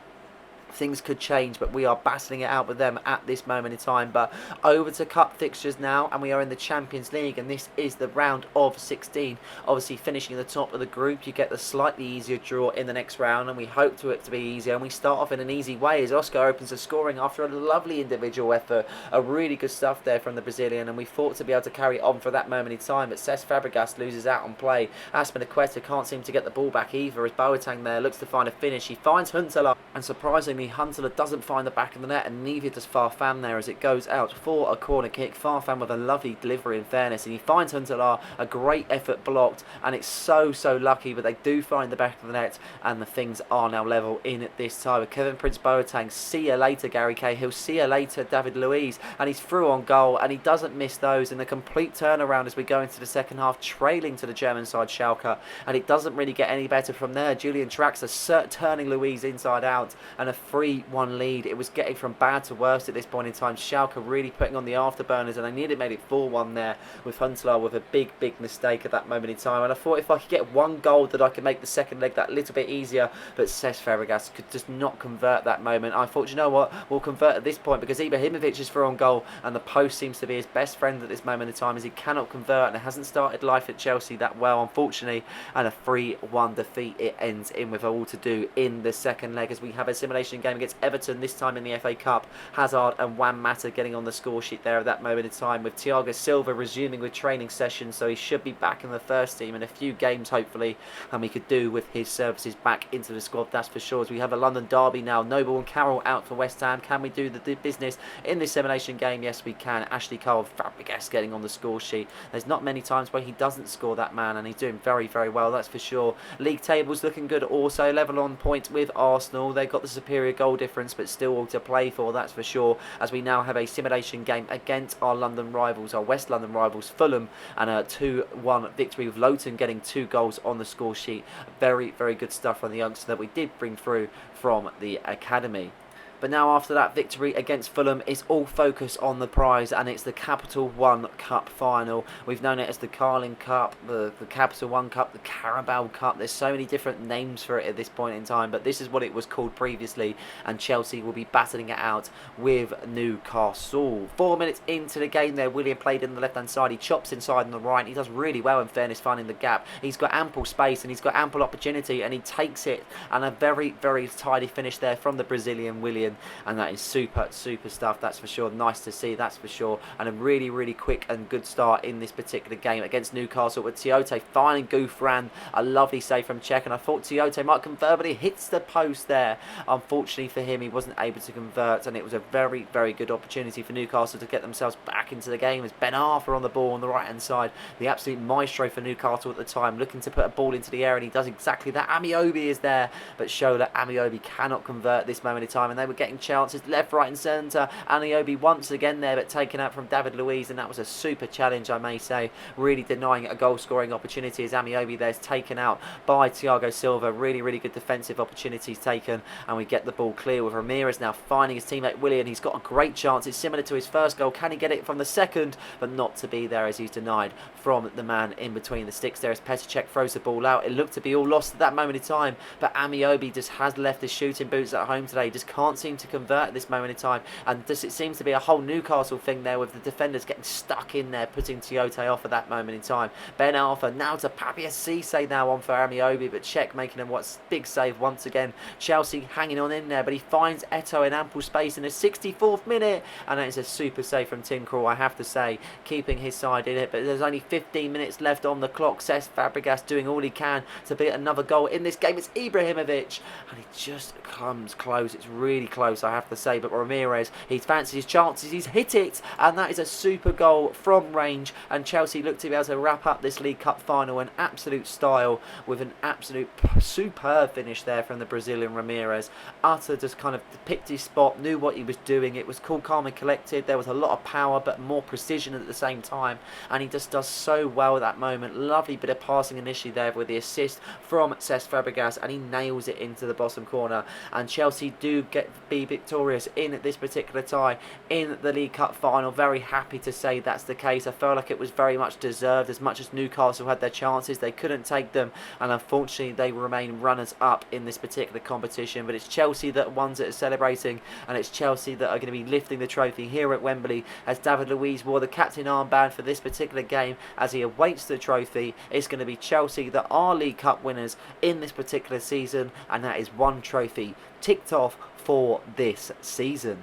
things could change, but we are battling it out with them at this moment in time. But over to cup fixtures now, and we are in the Champions League, and this is the round of 16. Obviously finishing at the top of the group, you get the slightly easier draw in the next round, and we hope to it to be easier, and we start off in an easy way as Oscar opens the scoring after a lovely individual effort. A really good stuff there from the Brazilian, and we thought to be able to carry on for that moment in time, but Cesc Fabregas loses out on play. Aspilicueta can't seem to get the ball back either as Boateng there looks to find a finish. He finds Huntelaar, and surprisingly Huntelaar doesn't find the back of the net, and neither does Farfan there as it goes out for a corner kick. Farfan with a lovely delivery in fairness, and he finds Huntelaar, a great effort blocked, and it's so lucky, but they do find the back of the net, and the things are now level in at this time. With Kevin Prince Boateng, see you later Gary Cahill, see you later David Luiz, and he's through on goal, and he doesn't miss those, and a complete turnaround as we go into the second half, trailing to the German side Schalke, and it doesn't really get any better from there. Julian Draxler turning Luiz inside out, and a 3-1 lead. It was getting from bad to worse at this point in time. Schalke really putting on the afterburners, and I nearly made it 4-1 there with Huntelaar with a big mistake at that moment in time. And I thought if I could get one goal that I could make the second leg that little bit easier, but Cesc Fabregas could just not convert that moment. I thought, you know what, we'll convert at this point because Ibrahimovic is through on goal, and the post seems to be his best friend at this moment in time as he cannot convert, and it hasn't started life at Chelsea that well, unfortunately. And a 3-1 defeat it ends in with all to do in the second leg as we have a simulation game against Everton, this time in the FA Cup. Hazard and Juan Mata getting on the score sheet there at that moment in time, with Thiago Silva resuming with training sessions, so he should be back in the first team in a few games hopefully, and we could do with his services back into the squad, that's for sure. As we have a London derby now, Noble and Carroll out for West Ham. Can we do the business in this simulation game? Yes we can. Ashley Cole, Fabregas getting on the score sheet. There's not many times where he doesn't score, that man, and he's doing very well, that's for sure. League tables looking good also, level on points with Arsenal. They've got the superior goal difference but still all to play for, that's for sure, as we now have a simulation game against our London rivals, our West London rivals Fulham, and a 2-1 victory with Lowton getting 2 goals on the score sheet. Very good stuff from the youngster that we did bring through from the academy. But now after that victory against Fulham, it's all focus on the prize, and it's the Capital One Cup final. We've known it as the Carling Cup, the Capital One Cup, the Carabao Cup. There's so many different names for it at this point in time, but this is what it was called previously, and Chelsea will be battling it out with Newcastle. 4 minutes into the game there, Willian played in the left-hand side. He chops inside on the right. He does really well, in fairness, finding the gap. He's got ample space, and he's got ample opportunity, and he takes it, and a very tidy finish there from the Brazilian Willian. And that is super stuff, that's for sure. Nice to see, that's for sure. And a really quick and good start in this particular game against Newcastle, with Tiote finding Gouffran. A lovely save from Czech, and I thought Tiote might convert, but he hits the post there. Unfortunately for him, he wasn't able to convert, and it was a very good opportunity for Newcastle to get themselves back into the game as Ben Arthur on the ball on the right hand side, the absolute maestro for Newcastle at the time, looking to put a ball into the air, and he does exactly that. Amiobi is there, but Shola Amiobi cannot convert this moment in time, and they were getting chances left, right and centre. Amiobi once again there, but taken out from David Luiz, and that was a super challenge, I may say, really denying a goal scoring opportunity as Amiobi there's taken out by Thiago Silva. Really good defensive opportunities taken, and we get the ball clear with Ramirez now finding his teammate Willian. He's got a great chance, it's similar to his first goal. Can he get it from the second? But not to be there, as he's denied from the man in between the sticks there as Petr Cech throws the ball out. It looked to be all lost at that moment in time, but Amiobi just has left his shooting boots at home today. Just can't seem to convert at this moment in time, and just it seems to be a whole Newcastle thing there, with the defenders getting stuck in there, putting Tiote off at that moment in time. Ben Arthur now to Papier Cisse now on for Amiobi, but Czech making a big save once again. Chelsea hanging on in there, but he finds Eto'o in ample space in the 64th minute, and that is a super save from Tim Krul, I have to say, keeping his side in it. But there's only 15 minutes left on the clock. Cesc Fabregas doing all he can to beat another goal in this game. It's Ibrahimovic, and he just comes close. It's really close, I have to say, but Ramirez, he's fancied his chances, he's hit it, and that is a super goal from range, and Chelsea look to be able to wrap up this League Cup final in absolute style with an absolute superb finish there from the Brazilian Ramirez. Utter just kind of picked his spot, knew what he was doing. It was cool, calm and collected. There was a lot of power but more precision at the same time, and he just does so well at that moment. Lovely bit of passing initially there with the assist from Cesc Fabregas, and he nails it into the bottom corner, and Chelsea do be victorious in this particular tie in the League Cup final. Very happy to say that's the case. I felt like it was very much deserved. As much as Newcastle had their chances, they couldn't take them, and unfortunately they remain runners up in this particular competition. But it's Chelsea that are ones that are celebrating, and it's Chelsea that are going to be lifting the trophy here at Wembley, as David Luiz wore the captain armband for this particular game as he awaits the trophy. It's going to be Chelsea that are League Cup winners in this particular season, and that is one trophy ticked off for this season.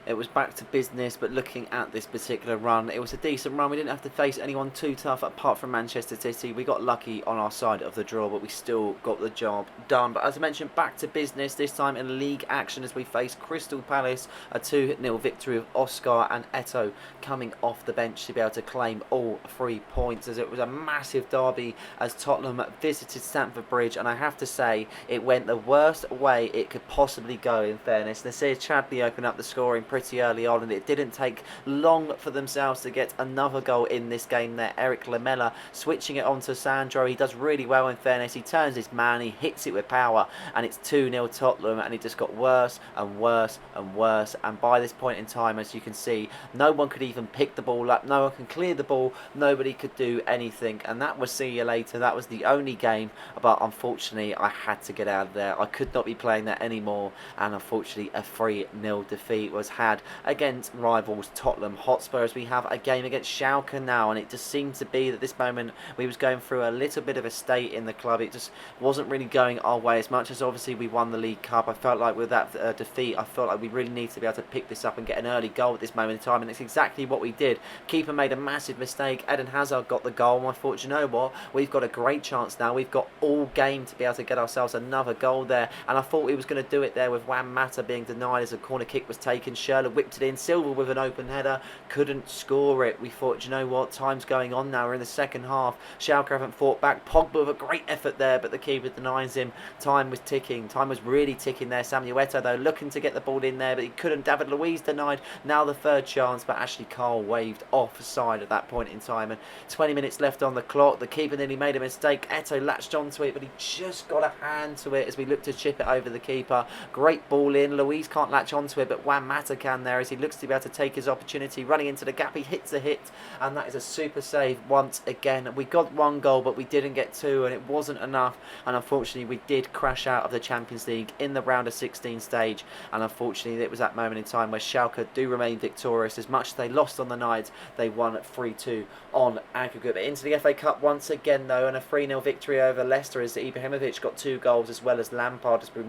It was back to business, but looking at this particular run, it was a decent run. We didn't have to face anyone too tough apart from Manchester City. We got lucky on our side of the draw, but we still got the job done. But as I mentioned, back to business, this time in league action as we face Crystal Palace. A 2-0 victory with Oscar and Eto'o coming off the bench to be able to claim all 3 points, as it was a massive derby as Tottenham visited Stamford Bridge. And I have to say, it went the worst way it could possibly go, in fairness. Nasir Chadli opened up the scoring pretty early on, and it didn't take long for themselves to get another goal in this game there. Eric Lamela switching it on to Sandro. He does really well, in fairness. He turns his man, he hits it with power, and it's 2-0 Tottenham, and it just got worse and worse and worse. And by this point in time, as you can see, no one could even pick the ball up, no one can clear the ball, nobody could do anything, and that was see you later. That was the only game, but unfortunately I had to get out of there. I could not be playing that anymore, and unfortunately a 3-0 defeat was had against rivals Tottenham Hotspur, as we have a game against Schalke now. And it just seemed to be that this moment we was going through a little bit of a state in the club. It just wasn't really going our way, as much as obviously we won the League Cup. I felt like with that defeat, I felt like we really need to be able to pick this up and get an early goal at this moment in time, and it's exactly what we did. Keeper made a massive mistake. Eden Hazard got the goal, and I thought, you know what, we've got a great chance now. We've got all game to be able to get ourselves another goal there, and I thought we was going to do it there with Juan Mata being denied as a corner kick was taken. Schürrle whipped it in. Silva with an open header, couldn't score it. We thought, you know what, time's going on now. We're in the second half. Schalke haven't fought back. Pogba with a great effort there, but the keeper denies him. Time was ticking. Time was really ticking there. Samuel Eto'o, though, looking to get the ball in there, but he couldn't. David Luiz denied. Now the third chance, but Ashley Cole waved offside at that point in time, and 20 minutes left on the clock. The keeper nearly made a mistake. Eto'o latched onto it, but he just got a hand to it as we look to chip it over the keeper. Great ball in. Luiz can't latch onto it, but Juan Mata can there, as he looks to be able to take his opportunity. Running into the gap, he hits a hit, and that is a super save once again. We got one goal, but we didn't get two, and it wasn't enough, and unfortunately we did crash out of the Champions League in the round of 16 stage, and unfortunately it was that moment in time where Schalke do remain victorious. As much as they lost on the night, they won at 3-2 on aggregate. But into the FA Cup once again though, and a 3-0 victory over Leicester, as Ibrahimovic got 2 goals, as well as Lampard, as we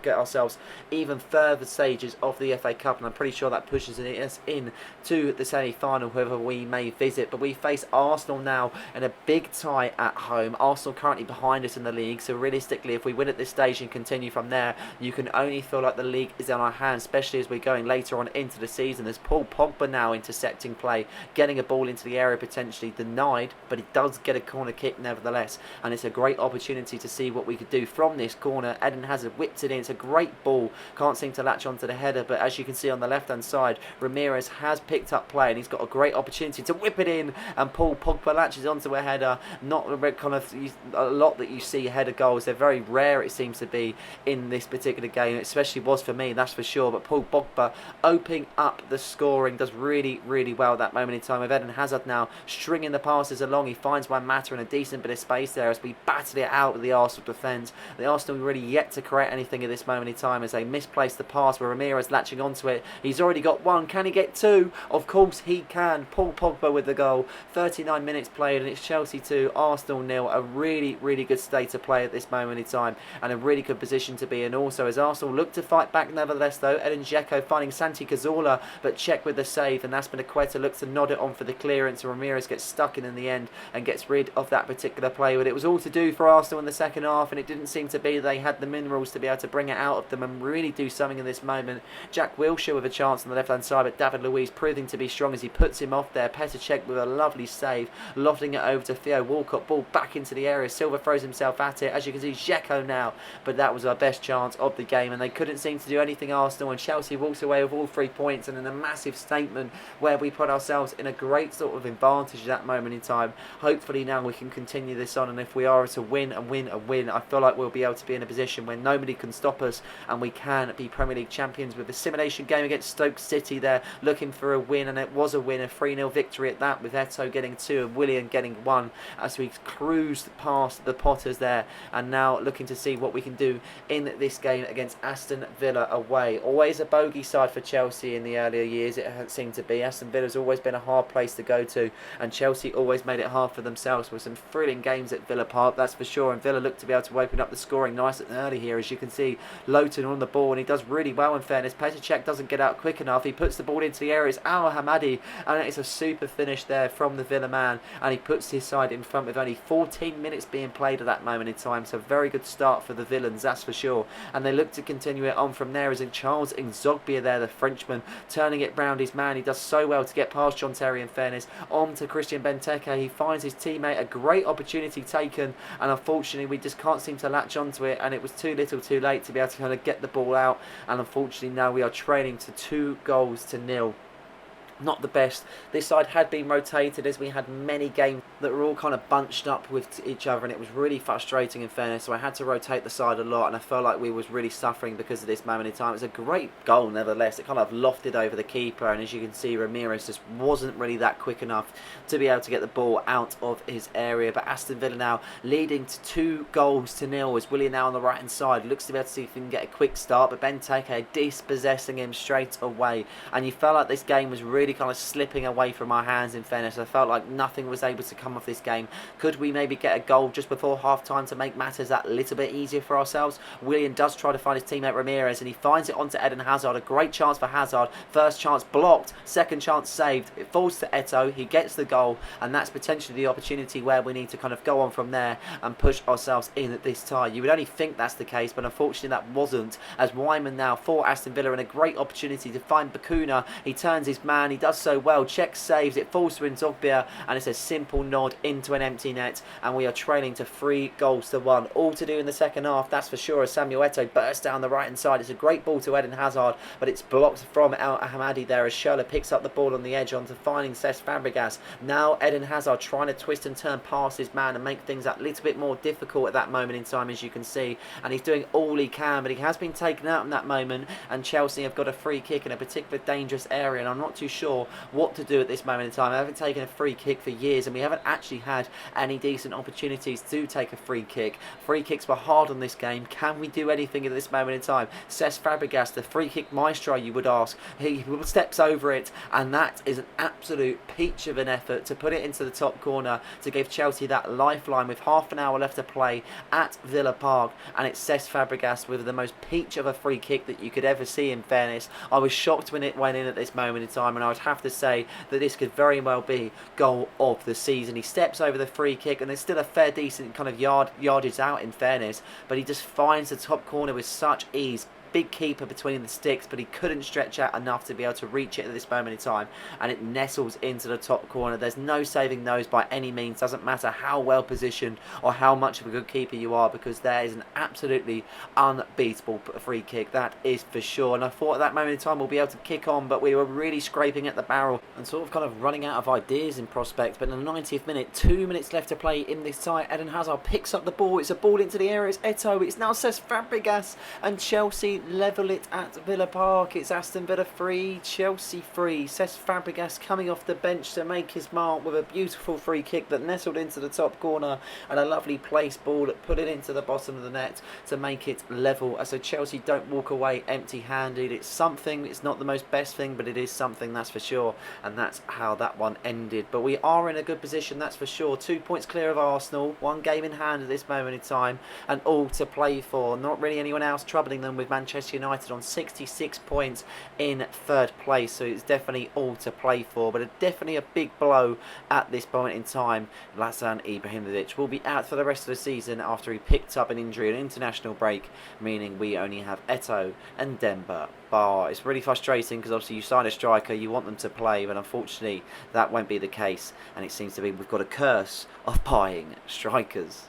get ourselves even further stages of the FA Cup, and I'm pretty sure that pushes us in to the semi-final, whoever we may visit. But we face Arsenal now in a big tie at home. Arsenal currently behind us in the league, so realistically if we win at this stage and continue from there, you can only feel like the league is on our hands, especially as we're going later on into the season. There's Paul Pogba now intercepting play, getting a ball into the area, potentially denied, but he does get a corner kick nevertheless, and it's a great opportunity to see what we could do from this corner. Eden Hazard whipped it in. It's a great ball, can't seem to latch onto the header, but as you can see on the left hand side, Ramirez has picked up play, and he's got a great opportunity to whip it in, and Paul Pogba latches onto a header. Not kind of a lot that you see header goals. They're very rare, it seems to be, in this particular game. It especially was for me, that's for sure. But Paul Pogba opening up the scoring, does really well at that moment in time, with Eden Hazard now stringing the passes along. He finds Juan Mata in a decent bit of space there as we battered it out with the Arsenal defence. The Arsenal really yet to create anything at this moment in time, as they misplaced the pass where Ramirez latching onto it. He's already got one. Can he get two? Of course he can. Paul Pogba with the goal. 39 minutes played, and it's Chelsea 2, Arsenal 0. A really good state of play at this moment in time, and a really good position to be in also, as Arsenal look to fight back nevertheless though. Edin Dzeko finding Santi Cazorla, but check with the save, and Azpilicueta looks to nod it on for the clearance, and Ramirez gets stuck in the end and gets rid of that particular play. But it was all to do for Arsenal in the second half, and it didn't seem to be they had the minerals to be able to bring it out of them and really do something in this moment. Jack Wilshere with a chance on the left hand side, but David Luiz proving to be strong as he puts him off there. Petr Cech with a lovely save, lofting it over to Theo Walcott. Ball back into the area. Silva throws himself at it. As you can see, Dzeko now, but that was our best chance of the game, and they couldn't seem to do anything, Arsenal, and Chelsea walks away with all 3 points, and in a massive statement where we put ourselves in a great sort of advantage at that moment in time. Hopefully now we can continue this on, and if we are to win and win and win, I feel like we'll be able to be in a position where nobody can stop us, and we can be Premier League champions. With a simulation game against Stoke City there, looking for a win, and it was a win, a 3-0 victory at that, with Eto'o getting 2 and Willian getting 1 as we cruised past the Potters there, and now looking to see what we can do in this game against Aston Villa away. Always a bogey side for Chelsea in the earlier years, it has seemed to be. Aston Villa's always been a hard place to go to, and Chelsea always made it hard for themselves, with some thrilling games at Villa Park, that's for sure. And Villa look to be able to open up the scoring nice and early here, as you can see Lowton on the ball, and he does really well in fairness. Petr Cech doesn't get out quick enough, he puts the ball into the area. It's Al Hamadi, and it's a super finish there from the Villa man, and he puts his side in front with only 14 minutes being played at that moment in time. So very good start for the Villains, that's for sure, and they look to continue it on from there, as in Charles Nzogbia there, the Frenchman, turning it round his man. He does so well to get past John Terry in fairness, on to Christian Benteke. He finds his teammate, a great opportunity taken, and unfortunately we just can't seem to latch onto it, and it was too little too late to be able to kind of get the ball out, and unfortunately now we are trailing trailing to 2 goals to 0. Not the best. This side had been rotated as we had many games that were all kind of bunched up with each other, and it was really frustrating in fairness, so I had to rotate the side a lot, and I felt like we was really suffering because of this moment in time. It was a great goal nevertheless. It kind of lofted over the keeper, and as you can see, Ramirez just wasn't really that quick enough to be able to get the ball out of his area. But Aston Villa now leading to 2 goals to 0 as Willian now on the right hand side looks to be able to see if he can get a quick start, but Benteke dispossessing him straight away, and you felt like this game was really kind of slipping away from our hands in fairness. I felt like nothing was able to come off this game. Could we maybe get a goal just before half time to make matters that little bit easier for ourselves? Willian does try to find his teammate Ramirez, and he finds it onto Eden Hazard. A great chance for Hazard. First chance blocked, second chance saved. It falls to Eto'o. He gets the goal, and that's potentially the opportunity where we need to kind of go on from there and push ourselves in at this tie. You would only think that's the case, but unfortunately that wasn't, as Wyman now for Aston Villa, and a great opportunity to find Bakuna. He turns his man, he does so well, checks, saves, it falls to Nzogbia, and it's a simple nod into an empty net, and we are trailing to 3 goals to 1. All to do in the second half, that's for sure, as Samuel Eto'o bursts down the right hand side. It's a great ball to Eden Hazard, but it's blocked from El Ahmadi there as Schürrle picks up the ball on the edge onto finding Cesc Fabregas. Now Eden Hazard trying to twist and turn past his man and make things that little bit more difficult at that moment in time, as you can see, and he's doing all he can, but he has been taken out in that moment, and Chelsea have got a free kick in a particular dangerous area, and I'm not too sure what to do at this moment in time. I haven't taken a free kick for years, and we haven't actually had any decent opportunities to take a free kick. Free kicks were hard on this game. Can we do anything at this moment in time? Cesc Fabregas, the free kick maestro, you would ask. He steps over it, and that is an absolute peach of an effort to put it into the top corner to give Chelsea that lifeline with half an hour left to play at Villa Park, and it's Cesc Fabregas with the most peach of a free kick that you could ever see, in fairness. I was shocked when it went in at this moment in time, and I would have to say that this could very well be goal of the season. He steps over the free kick, and there's still a fair decent kind of yardage out, in fairness, but he just finds the top corner with such ease. Big keeper between the sticks, but he couldn't stretch out enough to be able to reach it at this moment in time, and it nestles into the top corner. There's no saving those by any means. Doesn't matter how well positioned or how much of a good keeper you are, because there is an absolutely unbeatable free kick, that is for sure. And I thought at that moment in time we'll be able to kick on, but we were really scraping at the barrel and sort of kind of running out of ideas in prospect. But in the 90th minute, 2 minutes left to play in this tie, Eden Hazard picks up the ball. It's a ball into the area. It's Eto'o. It's now Cesc Fabregas, and Chelsea level it at Villa Park. It's Aston Villa 3, Chelsea 3. Cesc Fabregas coming off the bench to make his mark with a beautiful free kick that nestled into the top corner, and a lovely place ball that put it into the bottom of the net to make it level. So Chelsea don't walk away empty-handed. It's something. It's not the most best thing, but it is something, that's for sure, and that's how that one ended. But we are in a good position, that's for sure. 2 points clear of Arsenal, 1 game in hand at this moment in time, and all to play for. Not really anyone else troubling them, with Manchester United on 66 points in third place, so it's definitely all to play for, but definitely a big blow at this point in time. Zlatan Ibrahimovic will be out for the rest of the season after he picked up an injury, an international break, meaning we only have Eto'o and Demba Ba. It's really frustrating because obviously you sign a striker, you want them to play, but unfortunately that won't be the case, and it seems to be we've got a curse of buying strikers.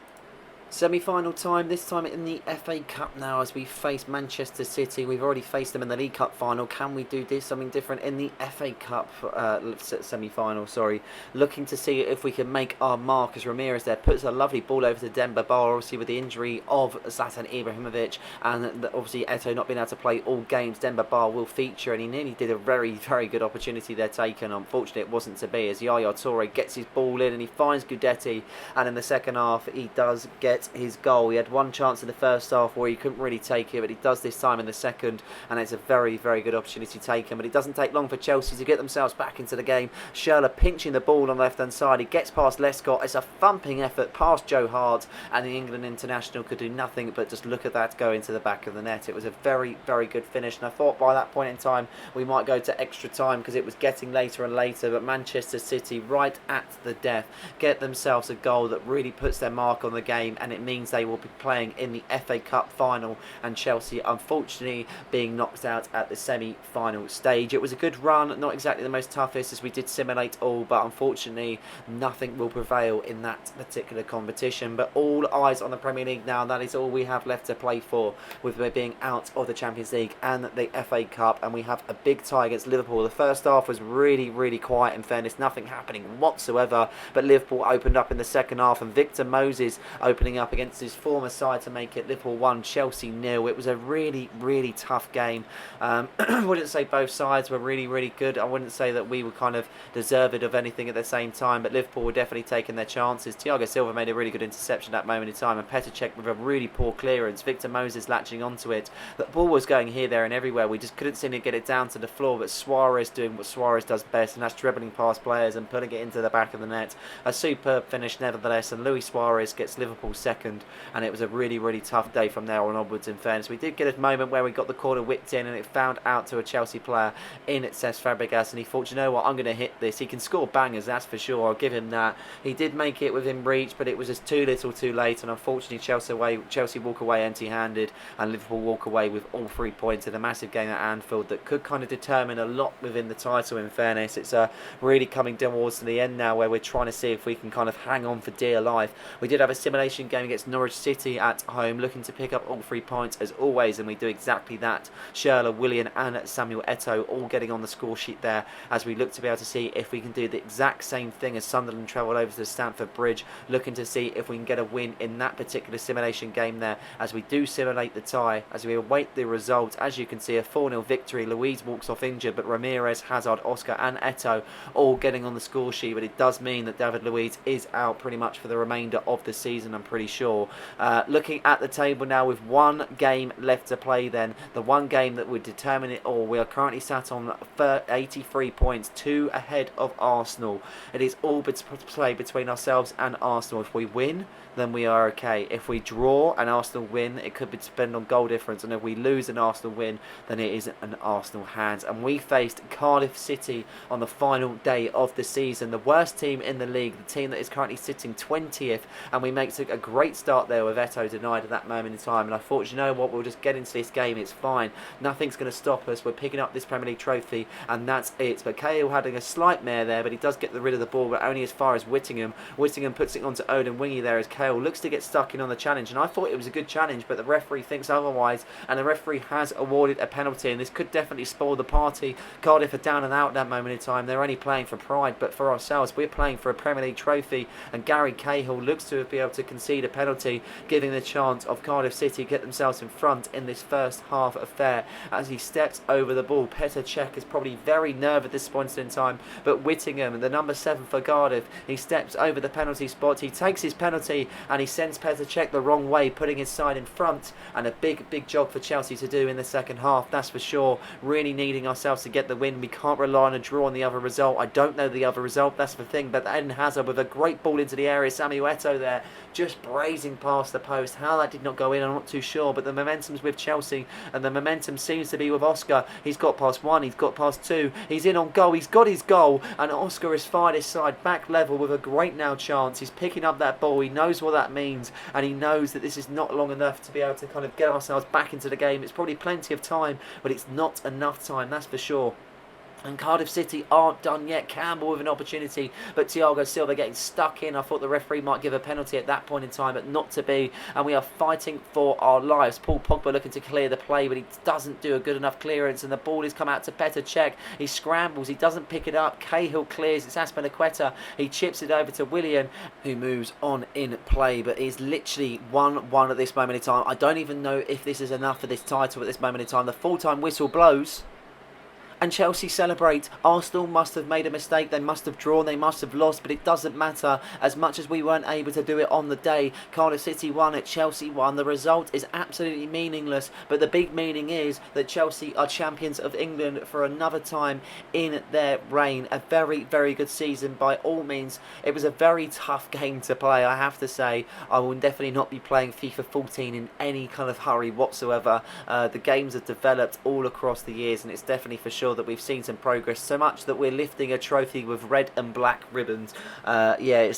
Semi-final time, this time in the FA Cup now, as we face Manchester City. We've already faced them in the League Cup final. Can we do something different in the FA Cup semi-final? Sorry, looking to see if we can make our mark, as Ramirez there puts a lovely ball over to Demba Ba, obviously with the injury of Zlatan Ibrahimovic, and obviously Eto'o not being able to play all games. Demba Ba will feature, and he nearly did a very, very good opportunity there taken. Unfortunately, it wasn't to be, as Yaya Toure gets his ball in and he finds Gudetti, and in the second half he does get his goal. He had one chance in the first half where he couldn't really take it, but he does this time in the second, and it's a very, very good opportunity taken. But it doesn't take long for Chelsea to get themselves back into the game. Schürrle pinching the ball on the left hand side. He gets past Lescott. It's a thumping effort past Joe Hart, and the England international could do nothing but just look at that go into the back of the net. It was a very, very good finish, and I thought by that point in time we might go to extra time because it was getting later and later, but Manchester City right at the death get themselves a goal that really puts their mark on the game, and and it means they will be playing in the FA Cup final, and Chelsea unfortunately being knocked out at the semi-final stage. It was a good run, not exactly the most toughest as we did simulate all, but unfortunately nothing will prevail in that particular competition. But all eyes on the Premier League now, that is all we have left to play for, with being out of the Champions League and the FA Cup, and we have a big tie against Liverpool. The first half was really quiet, in fairness, nothing happening whatsoever, but Liverpool opened up in the second half, and Victor Moses opening up against his former side to make it Liverpool 1, Chelsea 0. It was a really tough game. I wouldn't say both sides were really good. I wouldn't say that we were kind of deserved of anything at the same time, but Liverpool were definitely taking their chances. Thiago Silva made a really good interception at that moment in time, and Petr Cech with a really poor clearance. Victor Moses latching onto it. The ball was going here, there and everywhere. We just couldn't seem to get it down to the floor, but Suarez doing what Suarez does best, and that's dribbling past players and putting it into the back of the net. A superb finish nevertheless, and Luis Suarez gets Liverpool second, and it was a really tough day from there on onwards, in fairness. We did get a moment where we got the corner whipped in, and it found out to a Chelsea player in Cesc Fabregas, and he thought, you know what, I'm going to hit this. He can score bangers, that's for sure. I'll give him that. He did make it within reach, but it was just too little too late, and unfortunately Chelsea walk away empty-handed, and Liverpool walk away with all 3 points in a massive game at Anfield that could kind of determine a lot within the title, in fairness. It's really coming towards the end now, where we're trying to see if we can kind of hang on for dear life. We did have a simulation game against Norwich City at home, looking to pick up all 3 points as always, and we do exactly that. Schürrle, Willian and Samuel Eto'o all getting on the score sheet there, as we look to be able to see if we can do the exact same thing as Sunderland travel over to Stamford Bridge, looking to see if we can get a win in that particular simulation game there, as we do simulate the tie, as we await the result. As you can see, a 4-0 victory. Luiz walks off injured, but Ramirez, Hazard, Oscar and Eto'o all getting on the score sheet, but it does mean that David Luiz is out pretty much for the remainder of the season, I'm pretty sure. Looking at the table now with one game left to play then, the one game that would determine it all, we are currently sat on 83 points, 2 ahead of Arsenal. It is all play between ourselves and Arsenal. If we win, then we are okay. If we draw and Arsenal win, it could depend on goal difference, and if we lose and Arsenal win, then it is an Arsenal hands. And we faced Cardiff City on the final day of the season, the worst team in the league, the team that is currently sitting 20th, and we make a great start there with Eto'o denied at that moment in time, and I thought, you know what, we'll just get into this game, it's fine, nothing's going to stop us, we're picking up this Premier League trophy, and that's it. But Cahill having a slight mare there, but he does get rid of the ball, but only as far as Whittingham. Whittingham puts it onto Odin Wingy there, as Cahill looks to get stuck in on the challenge, and I thought it was a good challenge, but the referee thinks otherwise, and the referee has awarded a penalty, and this could definitely spoil the party. Cardiff are down and out at that moment in time. They're only playing for pride, but for ourselves, we're playing for a Premier League trophy, and Gary Cahill looks to be able to concede a penalty, giving the chance of Cardiff City get themselves in front in this first half affair. As he steps over the ball, Petr Cech is probably very nervous at this point in time, but Whittingham, the number 7 for Cardiff, he steps over the penalty spot, he takes his penalty, and he sends Petr Cech the wrong way, putting his side in front, and a big job for Chelsea to do in the second half, that's for sure. Really needing ourselves to get the win. We can't rely on a draw on the other result. I don't know the other result, that's the thing, but Eden Hazard with a great ball into the area, Samuel Eto'o there, just brazing past the post. How that did not go in, I'm not too sure, but the momentum's with Chelsea, and the momentum seems to be with Oscar. He's got past 1, he's got past 2, he's in on goal, he's got his goal, and Oscar has fired his side back level with a great now chance. He's picking up that ball, he knows what that means, and he knows that this is not long enough to be able to kind of get ourselves back into the game. It's probably plenty of time, but it's not enough time, that's for sure. And Cardiff City aren't done yet. Campbell with an opportunity, but Thiago Silva getting stuck in. I thought the referee might give a penalty at that point in time, but not to be. And we are fighting for our lives. Paul Pogba looking to clear the play, but he doesn't do a good enough clearance, and the ball has come out to Petr Cech. He scrambles, he doesn't pick it up. Cahill clears, it's Azpilicueta. He chips it over to Willian, who moves on in play, but is literally 1-1 at this moment in time. I don't even know if this is enough for this title at this moment in time. The full-time whistle blows, and Chelsea celebrate. Arsenal must have made a mistake, they must have drawn, they must have lost, but it doesn't matter. As much as we weren't able to do it on the day, Cardiff City won it, Chelsea won. The result is absolutely meaningless, but the big meaning is that Chelsea are champions of England for another time in their reign. A very good season by all means. It was a very tough game to play, I have to say. I will definitely not be playing FIFA 14 in any kind of hurry whatsoever. The games have developed all across the years, and it's definitely for sure sure that we've seen some progress, so much that we're lifting a trophy with red and black ribbons. Yeah,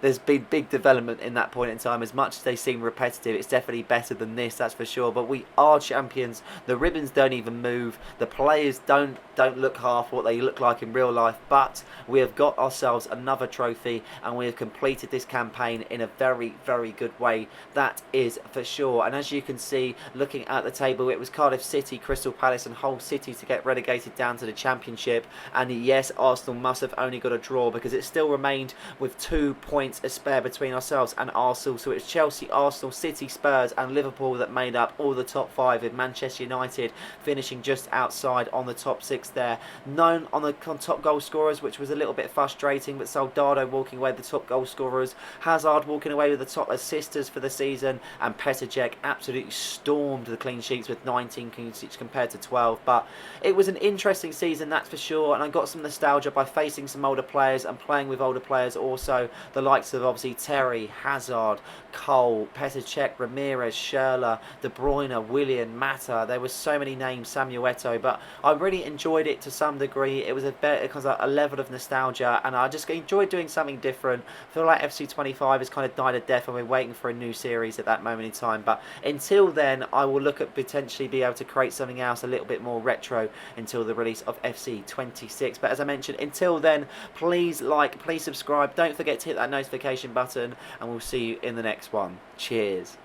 there's been big development in that point in time. As much as they seem repetitive, it's definitely better than this, that's for sure. But we are champions. The ribbons don't even move. The players don't look half what they look like in real life. But we have got ourselves another trophy, and we have completed this campaign in a very, very good way. That is for sure. And as you can see, looking at the table, it was Cardiff City, Crystal Palace and Hull City to get relegated down to the Championship. And yes, Arsenal must have only got a draw, because it still remained with 2 points a spare between ourselves and Arsenal. So it's Chelsea, Arsenal, City, Spurs and Liverpool that made up all the top 5, with Manchester United finishing just outside on the top 6 there. Known on top goal scorers, which was a little bit frustrating, but Soldado walking away with the top goal scorers, Hazard walking away with the top assisters for the season, and Petr Cech absolutely stormed the clean sheets with 19 clean sheets compared to 12. But it was an interesting season, that's for sure, and I got some nostalgia by facing some older players and playing with older players also, the likes of obviously Terry, Hazard, Cole, Petr Cech, Ramirez, Schürrle, De Bruyne, Willian, Mata. There were so many names, Samuel Eto'o, but I really enjoyed it to some degree. It was a level of nostalgia, and I just enjoyed doing something different. I feel like FC25 has kind of died a death, and we're waiting for a new series at that moment in time. But until then, I will look at potentially be able to create something else a little bit more retro until the release of FC26. But as I mentioned, until then, please like, please subscribe. Don't forget to hit that notification button, and we'll see you in the next one. Cheers.